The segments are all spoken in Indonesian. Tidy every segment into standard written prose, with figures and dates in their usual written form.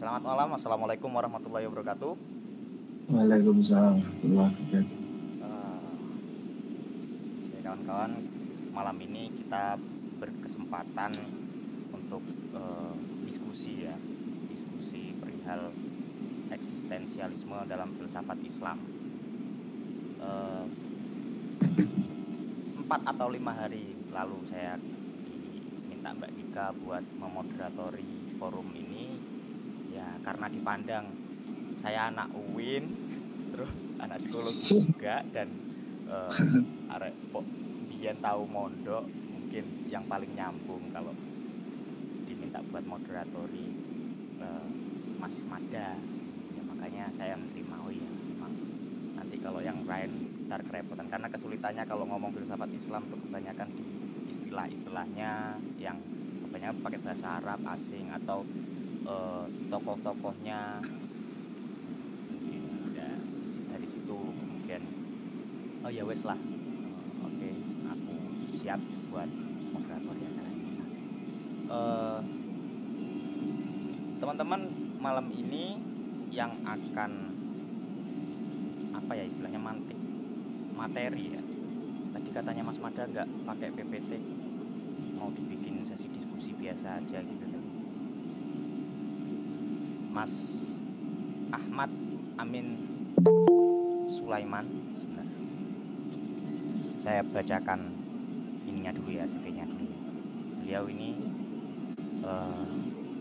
Selamat malam, Assalamualaikum warahmatullahi wabarakatuh. Waalaikumsalam warahmatullahi wabarakatuh. Ya kawan-kawan, malam ini kita berkesempatan untuk diskusi ya, diskusi perihal eksistensialisme dalam filsafat Islam. 4 atau 5 hari lalu saya diminta Mbak Dika buat memoderatori forum ini ya, karena dipandang saya anak UIN, terus anak psikologi juga, dan arek biyen tahu mondok, mungkin yang paling nyambung kalau diminta buat moderatori Mas Mada ya, makanya saya menerima. Oh ya, memang nanti kalau yang lain ntar kerepotan, karena kesulitannya kalau ngomong filsafat Islam tuh kebanyakan di istilah-istilahnya yang kebanyakan pakai bahasa Arab asing, atau tokoh-tokohnya mungkin ya, dari situ kemudian oh ya wes lah, oke, aku siap buat moderator ya kali ini. Teman-teman, malam ini yang akan apa ya istilahnya, mantik materi ya. Tadi katanya Mas Mada nggak pakai PPT, mau dibikin sesi diskusi biasa aja gitu. Mas Ahmad Amin Sulaiman, sebentar, saya bacakan ininya dulu ya, CV-nya dulu ya. Beliau ini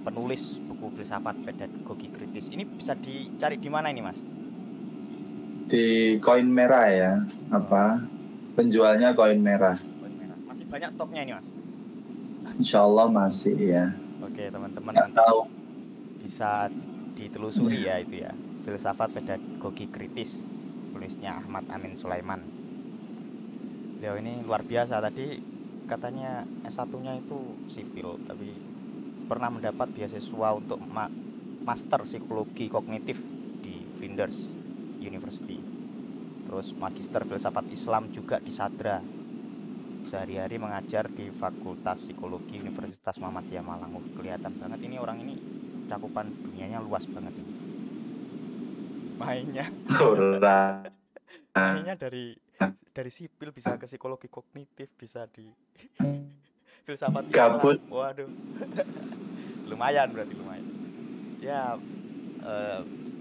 penulis buku filsafat pedagogi kritis. Ini bisa dicari di mana ini, Mas? Di Koin Merah ya, penjualnya Koin Merah. Masih banyak stoknya ini, Mas? Insya Allah masih ya. Oke teman-teman, nggak nanti tahu, bisa ditelusuri ya itu ya, filsafat pedagogi kritis, tulisnya Ahmad Amin Sulaiman. Beliau ini luar biasa. Tadi katanya S1-nya itu sipil, tapi pernah mendapat beasiswa untuk master psikologi kognitif di Flinders University. Terus magister filsafat Islam juga di Sadra. Sehari-hari mengajar di Fakultas Psikologi Universitas Muhammadiyah Malang. Kelihatan banget ini orang ini cakupan dunianya luas banget ini. Mainnya dari sipil bisa ke psikologi kognitif, bisa di filsafat gabut. Islam. Waduh. lumayan ya.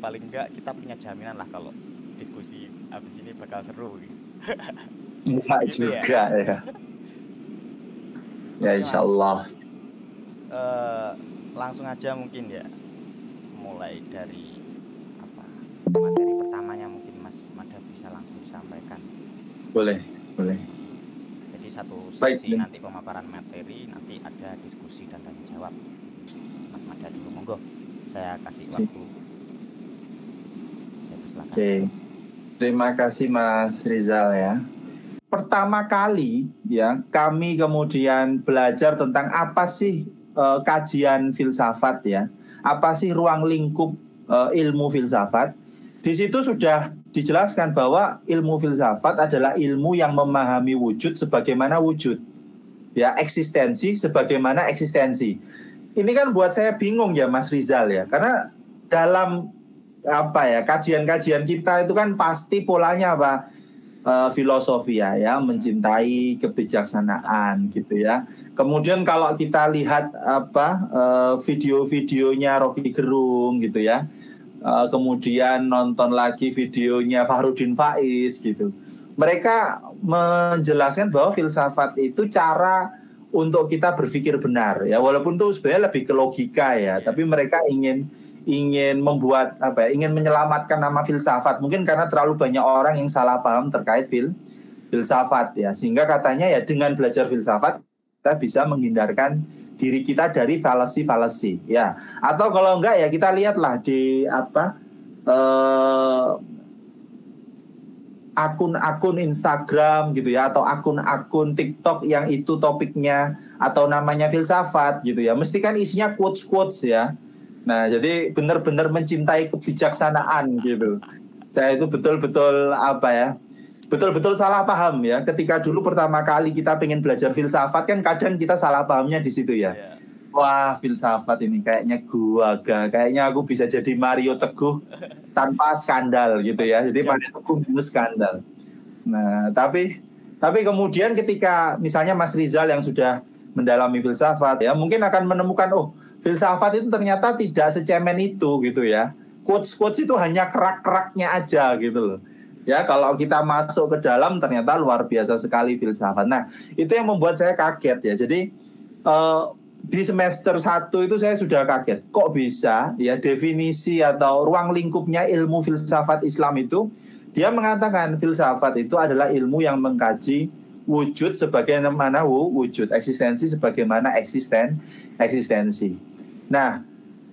Paling enggak kita punya jaminan lah kalau diskusi habis ini bakal seru gitu. Enggak gitu juga ya. Ya insya Allah. Langsung aja mungkin ya, mulai dari materi pertamanya mungkin Mas Mada bisa langsung disampaikan. Boleh. Jadi satu sesi nanti pemaparan materi, nanti ada diskusi dan tanya jawab. Mas Mada dulu, monggo, saya kasih waktu. Saya persilakan. Oke. Terima kasih Mas Rizal ya. Pertama kali ya kami kemudian belajar tentang apa sih kajian filsafat ya. Apa sih ruang lingkup ilmu filsafat? Di situ sudah dijelaskan bahwa ilmu filsafat adalah ilmu yang memahami wujud sebagaimana wujud. Ya, eksistensi sebagaimana eksistensi. Ini kan buat saya bingung ya Mas Rizal ya. Karena dalam kajian-kajian kita itu kan pasti polanya filosofi ya, mencintai kebijaksanaan gitu ya. Kemudian kalau kita lihat video-videonya Rocky Gerung gitu ya, kemudian nonton lagi videonya Fahrudin Faiz gitu, mereka menjelaskan bahwa filsafat itu cara untuk kita berpikir benar ya, walaupun itu sebenarnya lebih ke logika ya, tapi mereka ingin membuat ingin menyelamatkan nama filsafat, mungkin karena terlalu banyak orang yang salah paham terkait filsafat ya, sehingga katanya ya dengan belajar filsafat kita bisa menghindarkan diri kita dari fallacy ya. Atau kalau enggak ya kita lihatlah di akun-akun Instagram gitu ya, atau akun-akun TikTok yang itu topiknya atau namanya filsafat gitu ya, mesti kan isinya quotes ya. Nah, jadi benar-benar mencintai kebijaksanaan gitu. Saya itu betul-betul betul-betul salah paham ya. Ketika dulu pertama kali kita pengen belajar filsafat kan kadang kita salah pahamnya di situ ya. Wah, filsafat ini kayaknya kayaknya aku bisa jadi Mario Teguh tanpa skandal gitu ya. Jadi Mario Teguh minus skandal. Nah, tapi kemudian ketika misalnya Mas Rizal yang sudah mendalami filsafat ya, mungkin akan menemukan filsafat itu ternyata tidak secemen itu gitu ya. Quotes-quotes itu hanya kerak-keraknya aja gitu loh. Ya, kalau kita masuk ke dalam ternyata luar biasa sekali filsafat. Nah, itu yang membuat saya kaget ya. Jadi di semester 1 itu saya sudah kaget. Kok bisa ya definisi atau ruang lingkupnya ilmu filsafat Islam itu dia mengatakan filsafat itu adalah ilmu yang mengkaji wujud sebagaimana wujud, eksistensi sebagaimana eksistensi. Nah,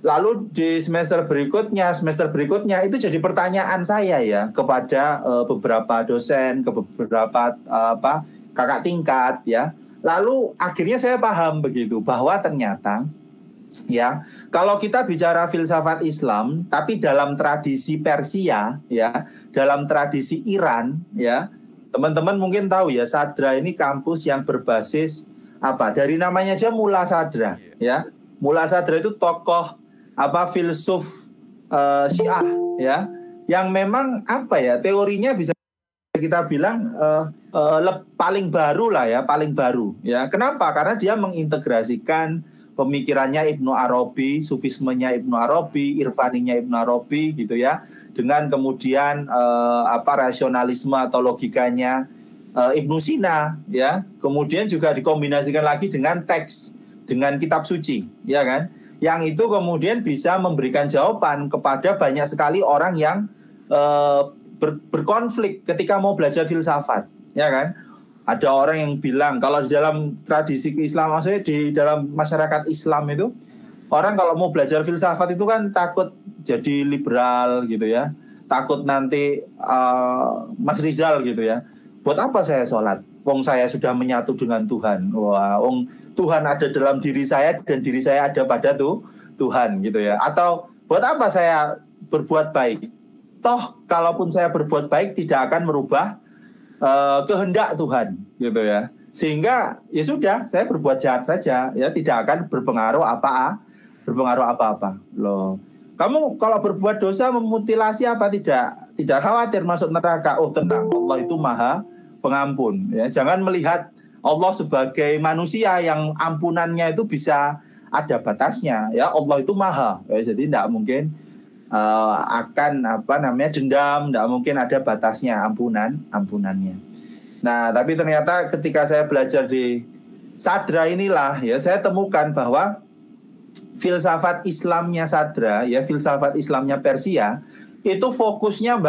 lalu di semester berikutnya itu jadi pertanyaan saya ya kepada beberapa dosen, ke beberapa kakak tingkat ya. Lalu akhirnya saya paham begitu bahwa ternyata ya kalau kita bicara filsafat Islam tapi dalam tradisi Persia ya, dalam tradisi Iran ya, teman-teman mungkin tahu ya, Sadra ini kampus yang berbasis dari namanya aja Mula Sadra ya. Mula Sadra itu tokoh filsuf Syiah ya, yang memang teorinya bisa kita bilang paling baru lah ya, paling baru ya. Kenapa? Karena dia mengintegrasikan pemikirannya Ibnu Arabi, sufismenya Ibnu Arabi, irfaninya Ibnu Arabi gitu ya, dengan kemudian rasionalisme atau logikanya Ibnu Sina ya. Kemudian juga dikombinasikan lagi dengan teks, dengan kitab suci ya kan. Yang itu kemudian bisa memberikan jawaban kepada banyak sekali orang yang berkonflik ketika mau belajar filsafat, ya kan? Ada orang yang bilang kalau di dalam tradisi Islam, maksudnya di dalam masyarakat Islam itu, orang kalau mau belajar filsafat itu kan takut jadi liberal gitu ya, takut nanti Mas Rizal gitu ya. Buat apa saya sholat? Wong saya sudah menyatu dengan Tuhan. Wah, wong Tuhan ada dalam diri saya dan diri saya ada pada Tuhan gitu ya. Atau buat apa saya berbuat baik? Toh kalaupun saya berbuat baik tidak akan merubah kehendak Tuhan gitu ya. Sehingga ya sudah, saya berbuat jahat saja ya, tidak akan berpengaruh apa-apa loh. Kamu kalau berbuat dosa memutilasi tidak khawatir masuk neraka. Oh tenang, Allah itu Maha Pengampun ya. Jangan melihat Allah sebagai manusia yang ampunannya itu bisa ada batasnya ya. Allah itu Maha ya, jadi tidak mungkin akan dendam, tidak mungkin ada batasnya ampunannya. Nah, tapi ternyata ketika saya belajar di Sadra inilah ya, saya temukan bahwa filsafat Islamnya Sadra ya, filsafat Islamnya Persia itu fokusnya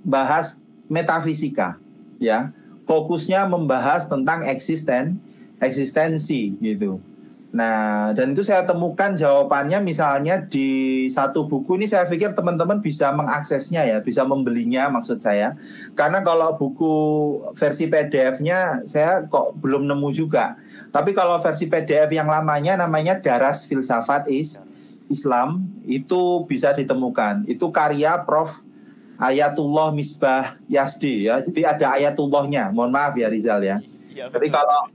bahas metafisika ya, fokusnya membahas tentang eksistensi gitu. Nah, dan itu saya temukan jawabannya misalnya di satu buku ini. Saya pikir teman-teman bisa mengaksesnya ya, bisa membelinya maksud saya. Karena kalau buku versi PDF-nya saya kok belum nemu juga. Tapi kalau versi PDF yang lamanya namanya Daras Filsafat Islam, itu bisa ditemukan. Itu karya Prof. Ayatullah Misbah Yazdi ya. Jadi ada ayatullahnya. Mohon maaf ya Rizal ya. Jadi kalau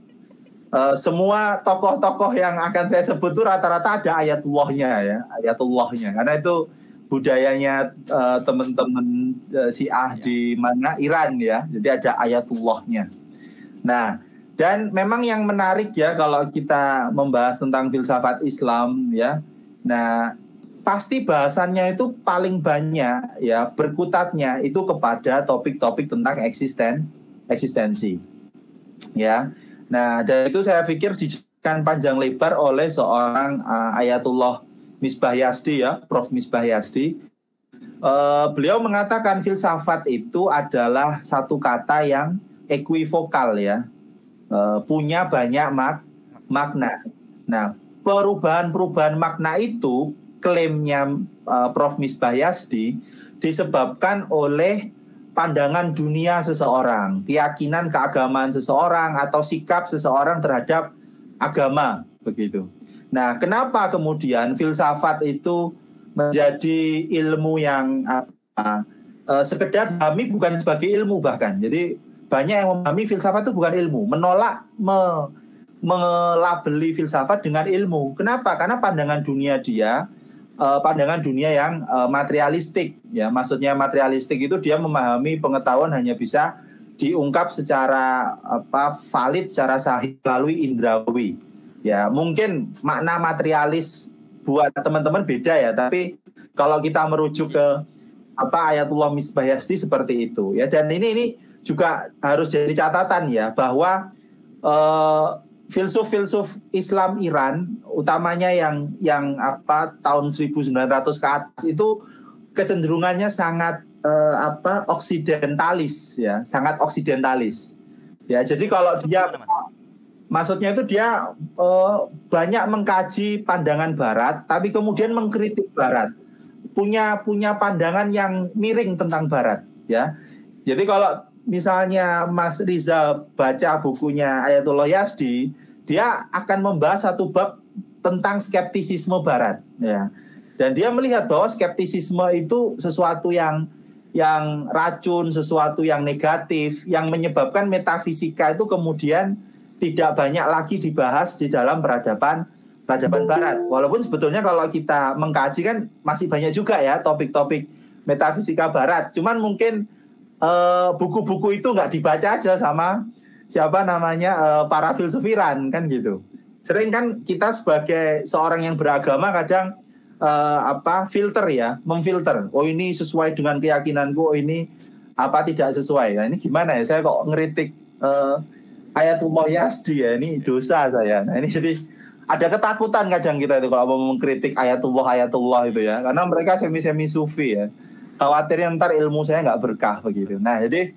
semua tokoh-tokoh yang akan saya sebut itu rata-rata ada ayatullahnya, karena itu budayanya teman-teman Syiah di mana Iran ya, jadi ada ayatullahnya. Nah, dan memang yang menarik ya kalau kita membahas tentang filsafat Islam ya, nah pasti bahasannya itu paling banyak ya berkutatnya itu kepada topik-topik tentang eksistensi ya. Nah, dan itu saya pikir dijelaskan panjang lebar oleh seorang Ayatullah Misbah Yazdi ya, Prof. Misbah Yazdi. Beliau mengatakan filsafat itu adalah satu kata yang equivokal ya, punya banyak makna. Nah, perubahan makna itu klaimnya Prof. Misbah Yazdi disebabkan oleh pandangan dunia seseorang, keyakinan keagamaan seseorang, atau sikap seseorang terhadap agama begitu. Nah, kenapa kemudian filsafat itu menjadi ilmu yang sekedar memahami bukan sebagai ilmu bahkan. Jadi banyak yang memahami filsafat itu bukan ilmu, menolak melabeli filsafat dengan ilmu. Kenapa? Karena pandangan dunia dia pandangan dunia yang materialistik, ya. Maksudnya materialistik itu dia memahami pengetahuan hanya bisa diungkap secara valid, secara sahih melalui indrawi. Ya, mungkin makna materialis buat teman-teman beda ya, tapi kalau kita merujuk ke Ayatullah Misbah Yazdi seperti itu, ya. Dan ini juga harus jadi catatan ya, bahwa filsuf Islam Iran, utamanya yang tahun 1900 ke atas itu kecenderungannya sangat oksidentalis, ya, sangat oksidentalis. Ya, jadi kalau dia maksudnya itu dia banyak mengkaji pandangan barat tapi kemudian mengkritik barat. Punya pandangan yang miring tentang barat, ya. Jadi kalau misalnya Mas Rizal baca bukunya Ayatullah Yazdi, dia akan membahas satu bab tentang skeptisisme barat, ya. Dan dia melihat bahwa skeptisisme itu sesuatu yang racun, sesuatu yang negatif, yang menyebabkan metafisika itu kemudian tidak banyak lagi dibahas di dalam peradaban barat. Walaupun sebetulnya kalau kita mengkaji kan masih banyak juga ya topik-topik metafisika barat. Cuman mungkin buku-buku itu nggak dibaca aja sama para filsuf Iran, kan gitu. Sering kan kita sebagai seorang yang beragama kadang filter ya, memfilter. Oh, ini sesuai dengan keyakinanku, oh ini tidak sesuai. Nah, ini gimana ya? Saya kok ngeritik Ayatullah Yazdi ya, ini dosa saya. Nah, ini jadi ada ketakutan kadang kita itu kalau mau mengkritik Ayatullah itu ya, karena mereka semi sufi ya. Khawatirnya ntar ilmu saya nggak berkah begitu. Nah, jadi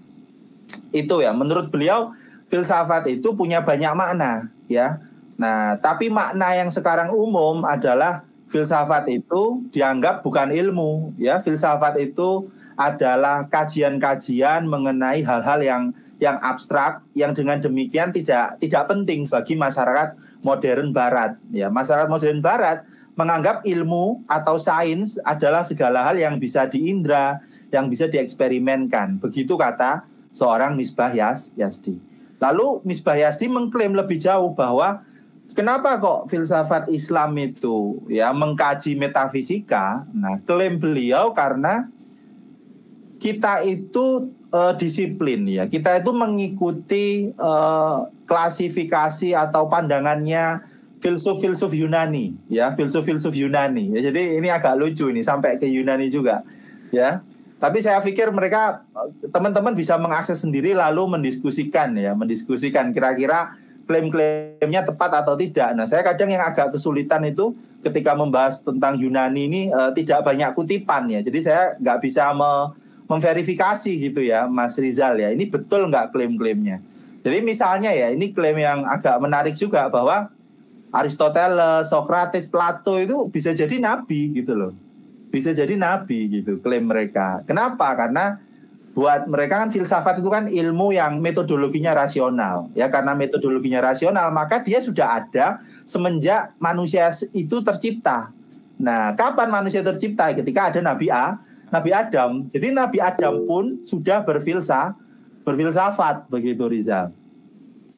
itu ya, menurut beliau filsafat itu punya banyak makna, ya. Nah, tapi makna yang sekarang umum adalah filsafat itu dianggap bukan ilmu, ya. Filsafat itu adalah kajian-kajian mengenai hal-hal yang abstrak, yang dengan demikian tidak penting bagi masyarakat modern barat, ya. Masyarakat modern barat menganggap ilmu atau sains adalah segala hal yang bisa diindra, yang bisa dieksperimenkan. Begitu kata seorang Misbah Yazdi. Lalu Misbah Yazdi mengklaim lebih jauh bahwa kenapa kok filsafat Islam itu ya mengkaji metafisika? Nah, klaim beliau karena kita itu disiplin, ya. Kita itu mengikuti klasifikasi atau pandangannya filsuf Yunani, ya, filsuf Yunani. Ya, jadi ini agak lucu ini sampai ke Yunani juga, ya. Tapi saya pikir mereka teman-teman bisa mengakses sendiri lalu mendiskusikan kira-kira klaim-klaimnya tepat atau tidak. Nah, saya kadang yang agak kesulitan itu ketika membahas tentang Yunani ini tidak banyak kutipan, ya. Jadi saya nggak bisa memverifikasi gitu ya, Mas Rizal ya. Ini betul nggak klaim-klaimnya? Jadi misalnya ya, ini klaim yang agak menarik juga bahwa Aristoteles, Socrates, Plato itu bisa jadi nabi gitu loh. Bisa jadi nabi gitu klaim mereka. Kenapa? Karena buat mereka kan filsafat itu kan ilmu yang metodologinya rasional. Ya, karena metodologinya rasional maka dia sudah ada semenjak manusia itu tercipta. Nah, kapan manusia tercipta? Ketika ada Nabi Adam. Jadi Nabi Adam pun sudah berfilsafat begitu, Rizal.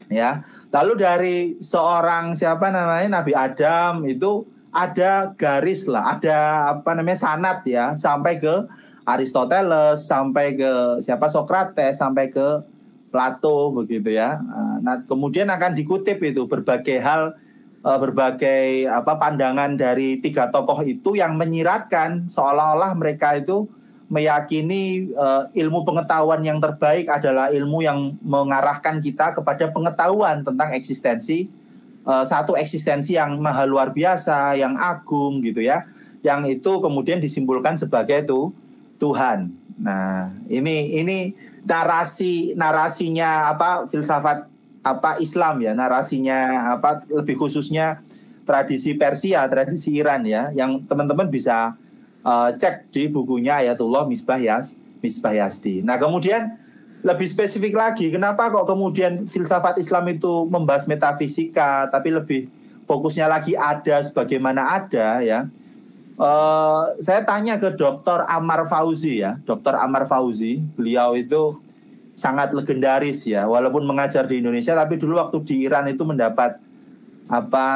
Ya, lalu dari seorang Nabi Adam itu ada garis lah, ada sanad ya, sampai ke Aristoteles, sampai ke Socrates, sampai ke Plato begitu ya. Nah, kemudian akan dikutip itu berbagai hal, berbagai pandangan dari tiga tokoh itu yang menyiratkan seolah-olah mereka itu meyakini ilmu pengetahuan yang terbaik adalah ilmu yang mengarahkan kita kepada pengetahuan tentang eksistensi, satu eksistensi yang maha luar biasa, yang agung gitu ya, yang itu kemudian disimpulkan sebagai Tuhan. Nah, ini narasinya filsafat Islam ya, narasinya lebih khususnya tradisi Persia, tradisi Iran ya, yang teman-teman bisa cek di bukunya Ayatullah Misbah Yazdi. Nah, kemudian lebih spesifik lagi, kenapa kok kemudian filsafat Islam itu membahas metafisika, tapi lebih fokusnya lagi ada sebagaimana ada ya. Saya tanya ke Dr. Ammar Fauzi ya, Dr. Ammar Fauzi, beliau itu sangat legendaris ya, walaupun mengajar di Indonesia, tapi dulu waktu di Iran itu mendapat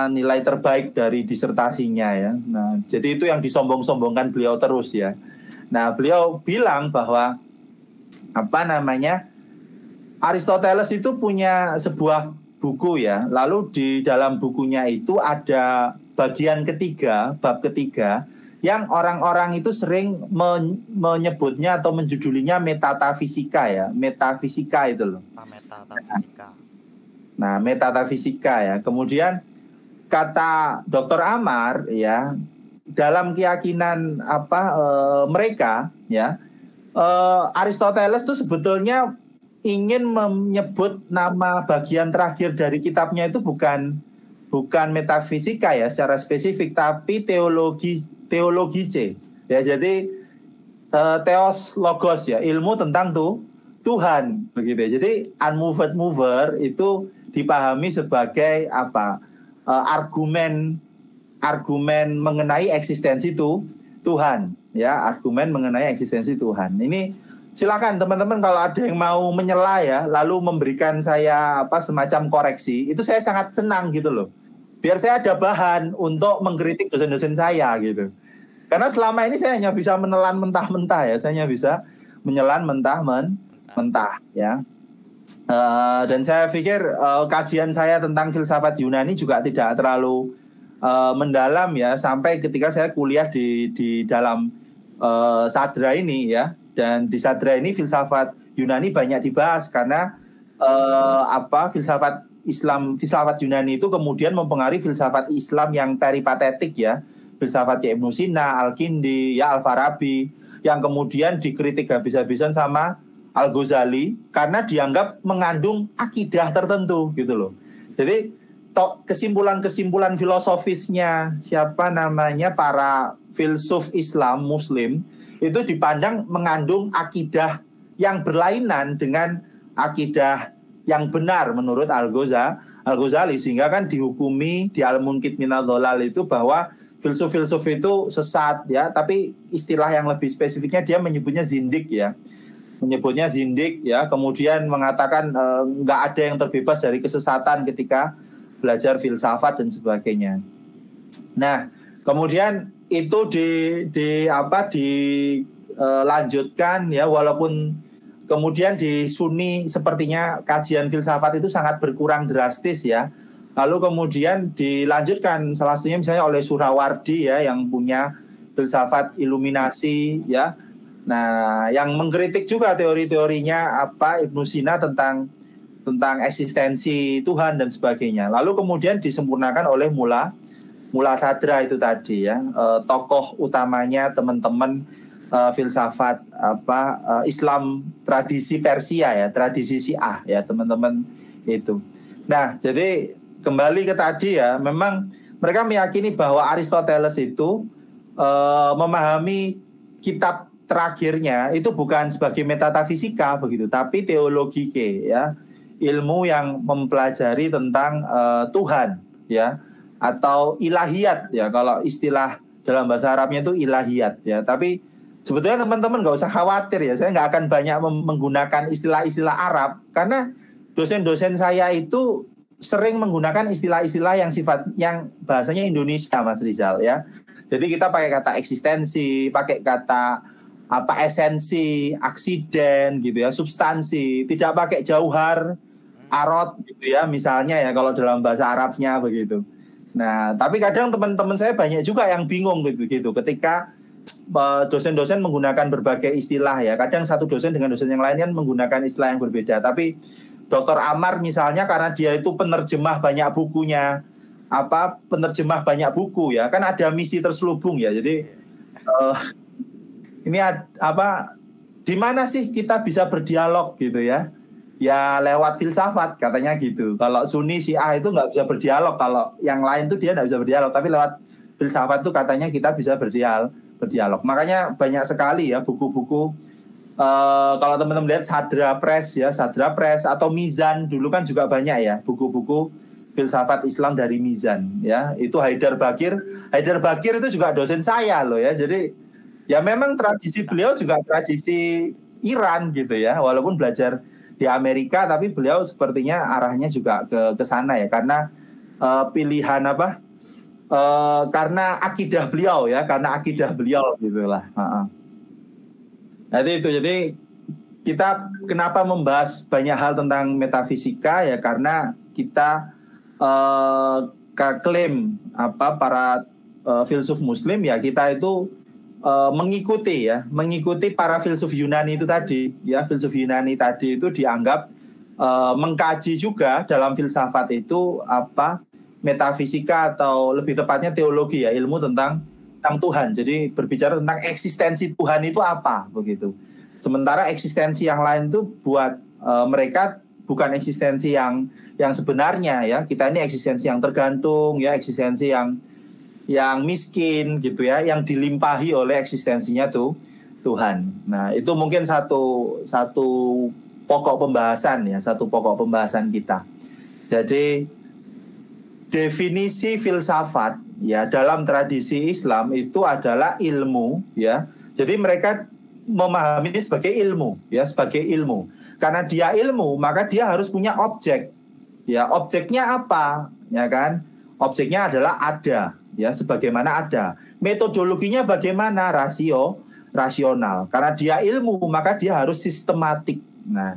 nilai terbaik dari disertasinya ya. Nah, jadi itu yang disombong-sombongkan beliau terus ya. Nah, beliau bilang bahwa Aristoteles itu punya sebuah buku ya. Lalu di dalam bukunya itu ada bagian ketiga, bab ketiga, yang orang-orang itu sering menyebutnya atau menjudulinya metafisika ya. Metafisika itu loh. Metafisika. Nah, metafisika ya. Kemudian kata Dr. Amar ya, dalam keyakinan mereka ya, Aristoteles itu sebetulnya ingin menyebut nama bagian terakhir dari kitabnya itu bukan metafisika ya secara spesifik, tapi teologi C ya. Jadi theos logos ya, ilmu tentang Tuhan begitu ya. Jadi unmoved mover itu dipahami sebagai argumen mengenai eksistensi Tuhan ya, argumen mengenai eksistensi Tuhan. Ini silakan teman-teman kalau ada yang mau menyela ya, lalu memberikan saya semacam koreksi, itu saya sangat senang gitu loh. Biar saya ada bahan untuk mengkritik dosen-dosen saya gitu. Karena selama ini saya hanya bisa menelan mentah-mentah ya, saya hanya bisa menyelan mentah ya. Dan saya pikir kajian saya tentang filsafat Yunani juga tidak terlalu mendalam ya, sampai ketika saya kuliah di dalam Sadra ini ya. Dan di Sadra ini filsafat Yunani banyak dibahas karena filsafat Yunani itu kemudian mempengaruhi filsafat Islam yang peripatetik ya, filsafat Ibnu Sina, Al-Kindi, ya Al-Farabi, yang kemudian dikritik habis-habisan sama Al-Ghazali karena dianggap mengandung akidah tertentu gitu loh. Jadi kesimpulan-kesimpulan filosofisnya para filsuf Islam Muslim itu dipandang mengandung akidah yang berlainan dengan akidah yang benar menurut Al-Ghazali, sehingga kan dihukumi di Al-Munqidh Minadh Dhalal itu bahwa filsuf-filsuf itu sesat ya, tapi istilah yang lebih spesifiknya dia menyebutnya zindik ya. Kemudian mengatakan nggak ada yang terbebas dari kesesatan ketika belajar filsafat dan sebagainya. Nah, kemudian itu dilanjutkan ya, walaupun kemudian di Sunni sepertinya kajian filsafat itu sangat berkurang drastis ya. Lalu kemudian dilanjutkan salah satunya misalnya oleh Surawardi ya, yang punya filsafat iluminasi ya. Nah, yang mengkritik juga teori-teorinya Ibnu Sina tentang eksistensi Tuhan dan sebagainya. Lalu kemudian disempurnakan oleh Mula Sadra itu tadi ya, tokoh utamanya teman-teman filsafat Islam tradisi Persia ya, tradisi Syiah ya teman-teman itu. Nah, jadi kembali ke tadi ya, memang mereka meyakini bahwa Aristoteles itu memahami kitab terakhirnya itu bukan sebagai metafisika begitu, tapi teologi ya, ilmu yang mempelajari tentang Tuhan ya, atau ilahiyat ya, kalau istilah dalam bahasa Arabnya itu ilahiyat ya. Tapi sebetulnya teman-teman nggak usah khawatir ya, saya nggak akan banyak menggunakan istilah-istilah Arab karena dosen-dosen saya itu sering menggunakan istilah-istilah yang bahasanya Indonesia, Mas Rizal ya. Jadi kita pakai kata eksistensi, pakai kata esensi, aksiden gitu ya, substansi, tidak pakai jauhar, arot gitu ya, misalnya ya kalau dalam bahasa Arabnya begitu. Nah, tapi kadang teman-teman saya banyak juga yang bingung gitu ketika dosen-dosen menggunakan berbagai istilah ya. Kadang satu dosen dengan dosen yang lain kan menggunakan istilah yang berbeda. Tapi Dr. Amar misalnya karena dia itu penerjemah banyak bukunya, penerjemah banyak buku ya, kan ada misi terselubung ya. Jadi ini di mana sih kita bisa berdialog gitu ya? Ya lewat filsafat katanya gitu. Kalau Sunni Syiah itu nggak bisa berdialog, kalau yang lain tuh dia nggak bisa berdialog, tapi lewat filsafat tuh katanya kita bisa berdialog. Makanya banyak sekali ya buku-buku. Kalau teman-teman lihat Sadra Press atau Mizan dulu kan juga banyak ya buku-buku filsafat Islam dari Mizan ya. Itu Haidar Bakir itu juga dosen saya loh ya. Jadi ya memang tradisi beliau juga tradisi Iran gitu ya, walaupun belajar di Amerika tapi beliau sepertinya arahnya juga ke sana ya, karena pilihan apa? Karena akidah beliau ya, karena akidah beliau gitulah. Jadi itu, jadi kita kenapa membahas banyak hal tentang metafisika ya, karena kita klaim apa para filsuf Muslim ya, kita itu mengikuti para filsuf Yunani itu tadi ya. Filsuf Yunani tadi itu dianggap mengkaji juga dalam filsafat itu apa, metafisika atau lebih tepatnya teologi ya, ilmu tentang Tuhan. Jadi berbicara tentang eksistensi Tuhan itu apa begitu. Sementara eksistensi yang lain itu buat mereka bukan eksistensi yang sebenarnya ya. Kita ini eksistensi yang tergantung ya, eksistensi yang miskin gitu ya, yang dilimpahi oleh eksistensinya Tuhan. Nah, itu mungkin satu pokok pembahasan ya, satu pokok pembahasan kita. Jadi definisi filsafat ya dalam tradisi Islam itu adalah ilmu ya. Jadi mereka memahami ini sebagai ilmu ya, sebagai ilmu. Karena dia ilmu, maka dia harus punya objek. Ya, objeknya apa? Ya kan? Objeknya adalah ada. Ya, sebagaimana ada. Metodologinya bagaimana? Rasional. Karena dia ilmu, maka dia harus sistematik. Nah,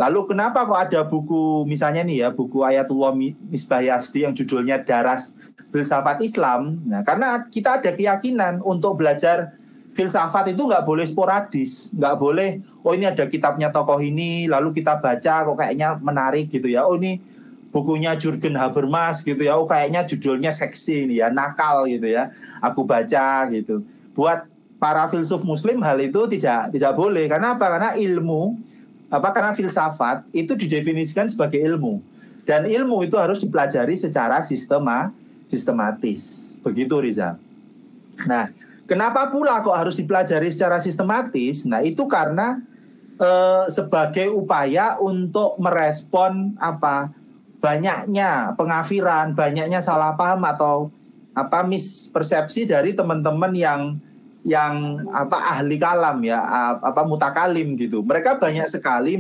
lalu kenapa kok ada buku, misalnya nih ya, buku Ayatullah Misbah Yazdi yang judulnya Daras Filsafat Islam. Nah, karena kita ada keyakinan untuk belajar filsafat itu nggak boleh sporadis, nggak boleh, oh ini ada kitabnya tokoh ini, lalu kita baca kok kayaknya menarik gitu ya, oh ini bukunya Jürgen Habermas gitu ya, oh kayaknya judulnya seksi ini ya, nakal gitu ya, aku baca gitu. Buat para filsuf Muslim hal itu tidak boleh. Karena apa? Karena ilmu karena filsafat itu didefinisikan sebagai ilmu, dan ilmu itu harus dipelajari secara sistematis. Begitu, Rizal. Nah, kenapa pula kok harus dipelajari secara sistematis? Nah, itu karena sebagai upaya untuk merespon banyaknya pengafiran, banyaknya salah paham atau mispersepsi dari teman-teman yang ahli kalam ya, mutakalim gitu. Mereka banyak sekali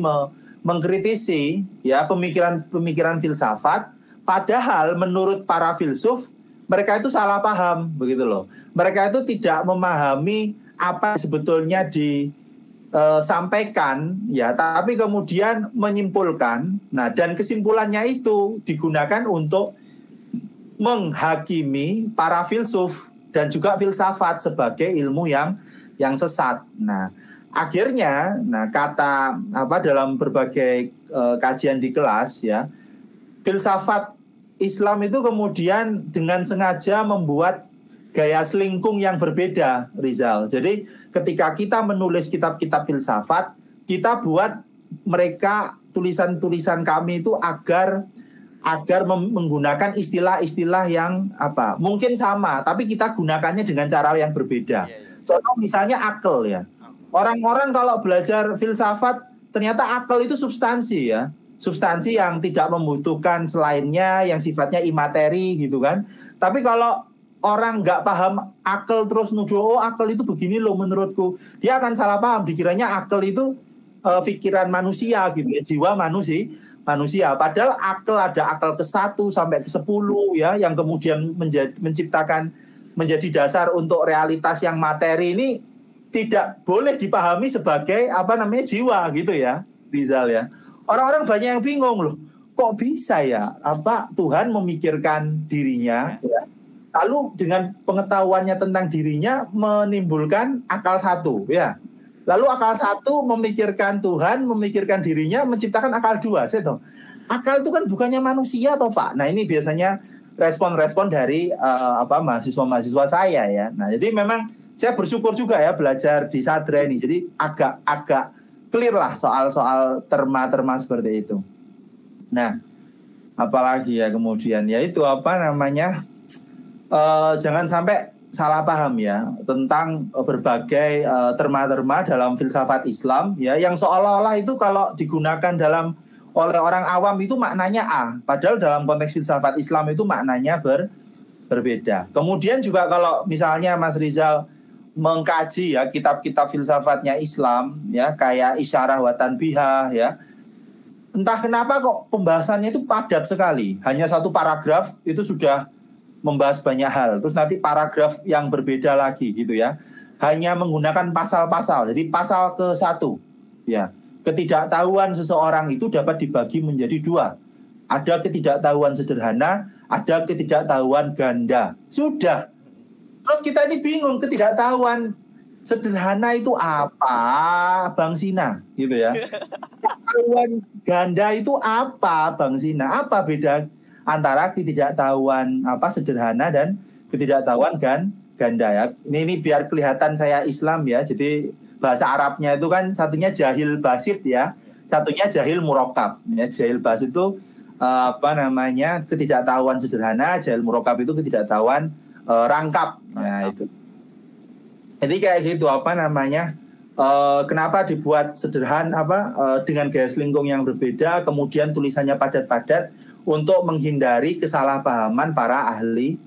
mengkritisi ya pemikiran filsafat, padahal menurut para filsuf mereka itu salah paham begitu loh. Mereka itu tidak memahami apa yang sebetulnya disampaikan ya, tapi kemudian menyimpulkan. Nah, dan kesimpulannya itu digunakan untuk menghakimi para filsuf dan juga filsafat sebagai ilmu yang sesat. Nah, akhirnya kata dalam berbagai kajian di kelas ya, filsafat Islam itu kemudian dengan sengaja membuat gaya selingkung yang berbeda, Rizal. Jadi ketika kita menulis kitab-kitab filsafat, kita buat mereka tulisan-tulisan kami itu agar menggunakan istilah-istilah yang mungkin sama, tapi kita gunakannya dengan cara yang berbeda. Contoh misalnya akal ya. Orang-orang kalau belajar filsafat ternyata akal itu substansi ya. Substansi yang tidak membutuhkan selainnya, yang sifatnya imateri gitu kan. Tapi kalau orang nggak paham akal terus nuduh, oh akal itu begini loh menurutku, dia akan salah paham, dikiranya akal itu pikiran manusia gitu ya, jiwa manusia. Padahal akal ada akal ke-1 sampai ke-10 ya, yang kemudian menjadi dasar untuk realitas yang materi ini tidak boleh dipahami sebagai jiwa gitu ya, Rizal ya. Orang-orang banyak yang bingung loh, kok bisa ya Tuhan memikirkan dirinya ya, lalu dengan pengetahuannya tentang dirinya menimbulkan akal 1 ya. Lalu akal 1 memikirkan Tuhan, memikirkan dirinya, menciptakan akal 2. Akal itu kan bukannya manusia toh Pak. Nah, ini biasanya respon-respon dari mahasiswa-mahasiswa saya ya. Nah, jadi memang saya bersyukur juga ya belajar di Sadra ini. Jadi agak clear lah soal-soal terma-terma seperti itu. Nah, apalagi ya kemudian ya itu jangan sampai salah paham ya tentang berbagai terma-terma dalam filsafat Islam ya, yang seolah-olah itu kalau digunakan oleh orang awam itu maknanya A, padahal dalam konteks filsafat Islam itu maknanya berbeda. Kemudian juga kalau misalnya Mas Rizal mengkaji ya kitab-kitab filsafatnya Islam ya, kayak Isyarah wa Tanbihah ya, entah kenapa kok pembahasannya itu padat sekali. Hanya satu paragraf itu sudah membahas banyak hal. Terus nanti paragraf yang berbeda lagi gitu ya. Hanya menggunakan pasal-pasal. Jadi pasal ke-1 ya. Ketidaktahuan seseorang itu dapat dibagi menjadi 2. Ada ketidaktahuan sederhana, ada ketidaktahuan ganda. Sudah. Terus kita ini bingung, ketidaktahuan sederhana itu apa, Bang Sina, gitu ya. Ketidaktahuan ganda itu apa, Bang Sina? Apa beda antara ketidaktahuan apa sederhana dan ketidaktahuan ganda ya? Ini biar kelihatan saya Islam ya. Jadi bahasa Arabnya itu kan satunya jahil basit ya, satunya jahil murakkab. Ya, jahil basit itu apa namanya ketidaktahuan sederhana, jahil murakkab itu ketidaktahuan rangkap. Nah itu. Jadi kayak gitu apa namanya? Kenapa dibuat sederhana dengan gaya selingkung yang berbeda, kemudian tulisannya padat-padat untuk menghindari kesalahpahaman para ahli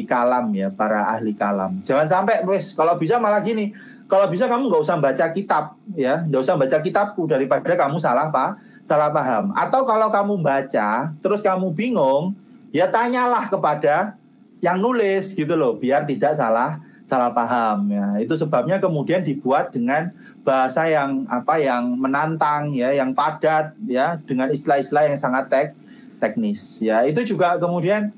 kalam ya, para ahli kalam. Jangan sampai wes kalau bisa malah gini, kalau bisa kamu nggak usah baca kitab ya, nggak usah baca kitabku daripada kamu salah paham. Atau kalau kamu baca terus kamu bingung, ya tanyalah kepada yang nulis gitu loh, biar tidak salah paham ya. Itu sebabnya kemudian dibuat dengan bahasa yang yang menantang ya, yang padat ya, dengan istilah-istilah yang sangat teknis ya. Itu juga kemudian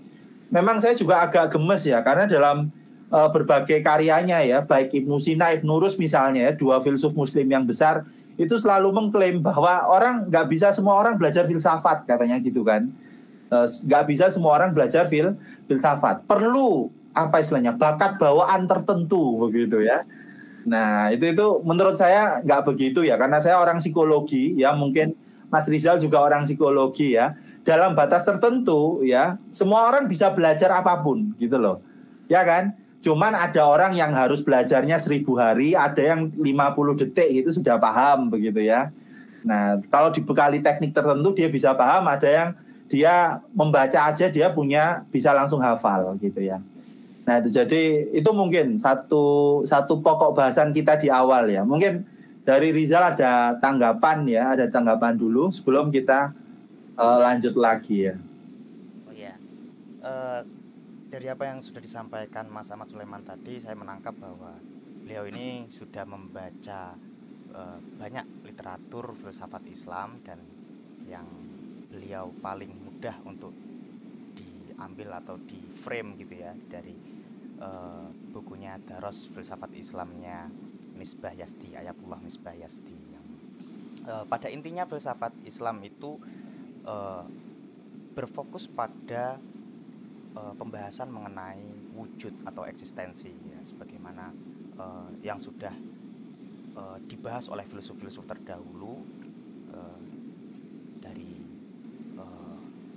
memang saya juga agak gemes ya, karena dalam berbagai karyanya ya, baik Ibnu Sina, Ibnu Rus misalnya ya, 2 filsuf muslim yang besar, itu selalu mengklaim bahwa nggak bisa semua orang belajar filsafat, katanya gitu kan. Nggak bisa semua orang belajar filsafat. Perlu bakat bawaan tertentu begitu ya. Nah itu menurut saya nggak begitu ya, karena saya orang psikologi ya, mungkin Mas Rizal juga orang psikologi ya. Dalam batas tertentu ya, semua orang bisa belajar apapun gitu loh, ya kan. Cuman ada orang yang harus belajarnya 1000 hari, ada yang 50 detik itu sudah paham begitu ya. Nah kalau dibekali teknik tertentu dia bisa paham, ada yang dia membaca aja dia bisa langsung hafal gitu ya. Nah itu jadi itu mungkin satu pokok bahasan kita di awal ya. Mungkin dari Rizal ada tanggapan dulu sebelum kita lanjut lagi ya. Oh ya, dari apa yang sudah disampaikan Mas Ahmad Sulaiman tadi, saya menangkap bahwa beliau ini sudah membaca banyak literatur filsafat Islam, dan yang beliau paling mudah untuk diambil atau di frame gitu ya dari bukunya Daros Filsafat Islamnya Misbah Yazdi, Ayatullah Misbah Yazdi, yang pada intinya filsafat Islam itu berfokus pada pembahasan mengenai wujud atau eksistensi ya, sebagaimana yang sudah dibahas oleh filsuf-filsuf terdahulu, dari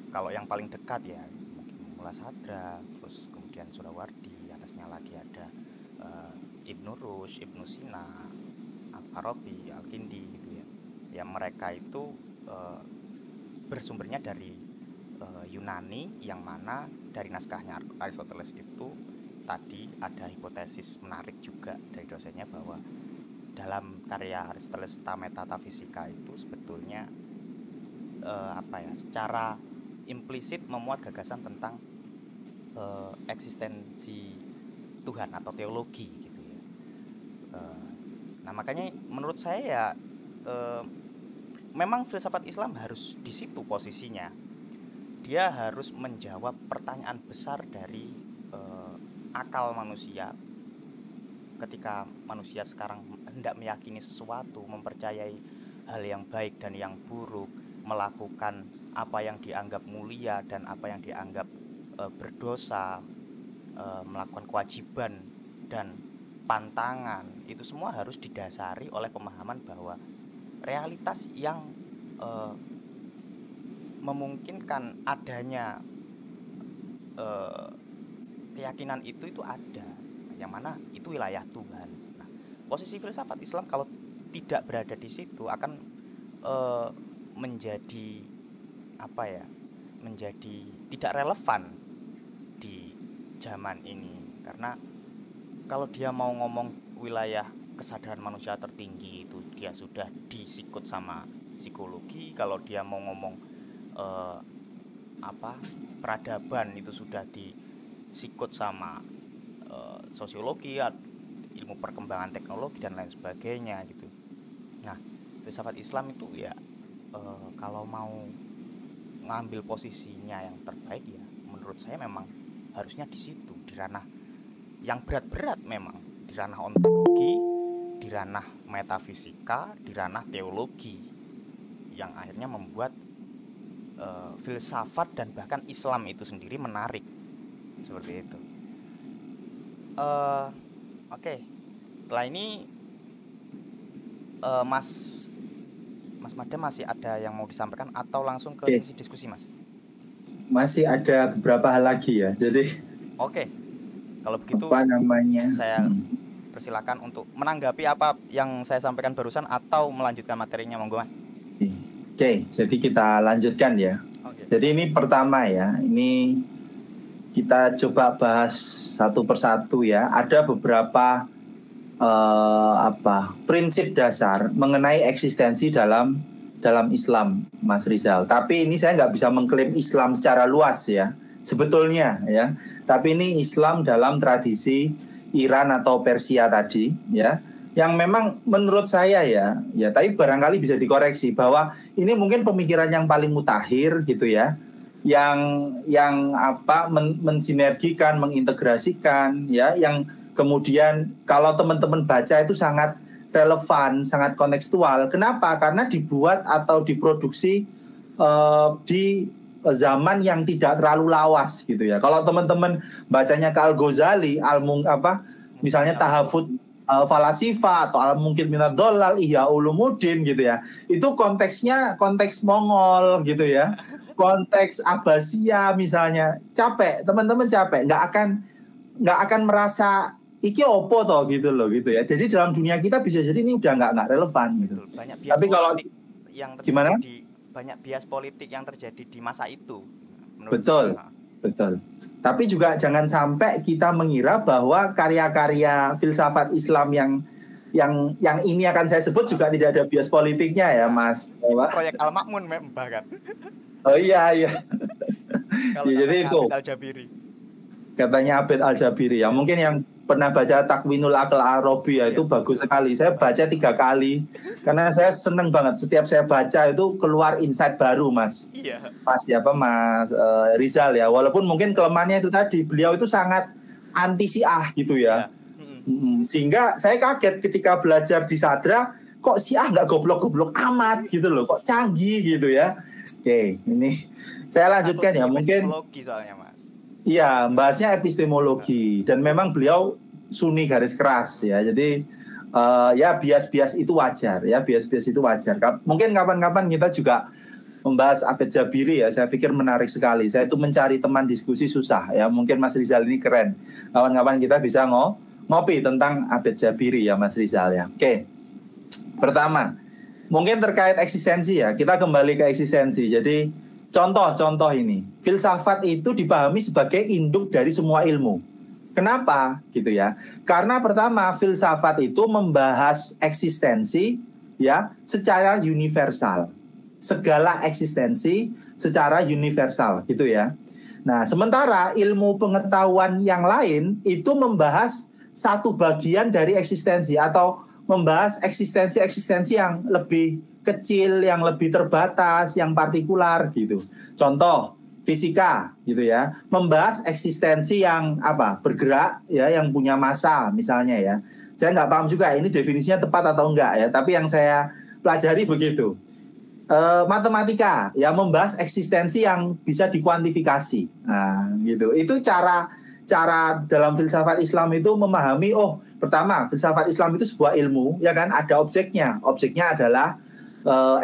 kalau yang paling dekat ya mungkin Mullah Sadra, terus kemudian Surawardi, atasnya lagi ada Ibnu Rushd, Ibnu Sina, Al-Farabi, Al-Kindi gitu ya. Yang mereka itu bersumbernya dari Yunani, yang mana dari naskahnya Aristoteles itu tadi ada hipotesis menarik juga dari dosennya bahwa dalam karya Aristoteles Ta Metafisika itu sebetulnya secara implisit memuat gagasan tentang eksistensi Tuhan atau teologi gitu ya. Nah makanya menurut saya ya memang filsafat Islam harus di situ posisinya. Dia harus menjawab pertanyaan besar dari akal manusia ketika manusia sekarang hendak meyakini sesuatu, mempercayai hal yang baik dan yang buruk, melakukan apa yang dianggap mulia dan apa yang dianggap berdosa, melakukan kewajiban dan pantangan, itu semua harus didasari oleh pemahaman bahwa realitas yang memungkinkan adanya keyakinan itu ada, yang mana itu wilayah Tuhan. Nah, posisi filsafat Islam kalau tidak berada di situ akan menjadi menjadi tidak relevan di zaman ini, karena kalau dia mau ngomong wilayah kesadaran manusia tertinggi itu dia sudah disikut sama psikologi, kalau dia mau ngomong peradaban itu sudah disikut sama sosiologi, ilmu perkembangan teknologi dan lain sebagainya gitu. Nah, filsafat Islam itu ya kalau mau ngambil posisinya yang terbaik ya menurut saya memang harusnya di situ, di ranah yang berat-berat, memang di ranah ontologi, di ranah metafisika, di ranah teologi, yang akhirnya membuat filsafat dan bahkan Islam itu sendiri menarik seperti itu. Oke. Setelah ini Mas Made masih ada yang mau disampaikan atau langsung ke sesi diskusi, Mas? Masih ada beberapa hal lagi ya. Jadi oke. Kalau begitu saya persilakan untuk menanggapi apa yang saya sampaikan barusan atau melanjutkan materinya, monggo, Mas. Oke, jadi kita lanjutkan ya. Jadi ini pertama ya, ini kita coba bahas satu persatu ya. Ada beberapa prinsip dasar mengenai eksistensi dalam Islam, Mas Rizal. Tapi ini saya nggak bisa mengklaim Islam secara luas ya, sebetulnya ya. Tapi ini Islam dalam tradisi Iran atau Persia tadi ya, yang memang menurut saya ya, tapi barangkali bisa dikoreksi bahwa ini mungkin pemikiran yang paling mutakhir gitu ya, yang mensinergikan, mengintegrasikan ya, yang kemudian kalau teman-teman baca itu sangat relevan, sangat kontekstual. Kenapa? Karena dibuat atau diproduksi di zaman yang tidak terlalu lawas gitu ya. Kalau teman-teman bacanya ke Al-Ghazali, misalnya Tahafut Falasifa atau Al-Mungkin Minad Dolal, Ihya Ulumuddin gitu ya. Itu konteksnya konteks Mongol gitu ya. Konteks Abbasiyah misalnya. Capek, teman-teman capek, nggak akan merasa iki opo toh gitu loh gitu ya. Jadi dalam dunia kita bisa jadi ini udah nggak relevan gitu. Banyak bias. Tapi kalau yang gimana? Banyak bias politik yang terjadi di masa itu. Betul. Tapi juga jangan sampai kita mengira bahwa karya-karya filsafat Islam yang ini akan saya sebut juga tidak ada bias politiknya ya, Mas. Proyek Al-Ma'mun bahkan. Oh iya. Jadi itu katanya Abed Al-Jabiri ya. Mungkin yang pernah baca Takwinul Aql Arabi ya, itu bagus sekali. Saya baca 3 kali karena saya seneng banget. Setiap saya baca itu keluar insight baru, Mas. Iya. Mas Rizal ya. Walaupun mungkin kelemahannya itu tadi, beliau itu sangat anti Syiah gitu ya. Sehingga saya kaget ketika belajar di Sadra, kok Syiah nggak goblok-goblok amat gitu loh, kok canggih gitu ya. Oke, ini saya lanjutkan ya. Mungkin soalnya, Mas. Iya, bahasnya epistemologi dan memang beliau Sunni garis keras ya. Jadi ya bias-bias itu wajar ya, bias-bias itu wajar. Mungkin kapan-kapan kita juga membahas Abed Jabiri ya. Saya pikir menarik sekali. Saya itu mencari teman diskusi susah ya. Mungkin Mas Rizal ini keren. Kawan-kawan kita bisa ngopi tentang Abed Jabiri ya, Mas Rizal ya. Oke. Pertama, mungkin terkait eksistensi ya. Kita kembali ke eksistensi. Jadi contoh ini, filsafat itu dipahami sebagai induk dari semua ilmu. Kenapa gitu ya? Karena pertama, filsafat itu membahas eksistensi ya secara universal. Segala eksistensi secara universal gitu ya. Nah, sementara ilmu pengetahuan yang lain itu membahas satu bagian dari eksistensi atau membahas eksistensi yang lebih kecil, yang lebih terbatas, yang partikular gitu. Contoh fisika gitu ya, membahas eksistensi yang bergerak ya, yang punya massa misalnya ya. Saya nggak paham juga ini definisinya tepat atau enggak ya, tapi yang saya pelajari begitu. Matematika ya, membahas eksistensi yang bisa dikuantifikasi. Nah, gitu. Itu cara dalam filsafat Islam itu memahami, pertama filsafat Islam itu sebuah ilmu ya kan, ada objeknya. Objeknya adalah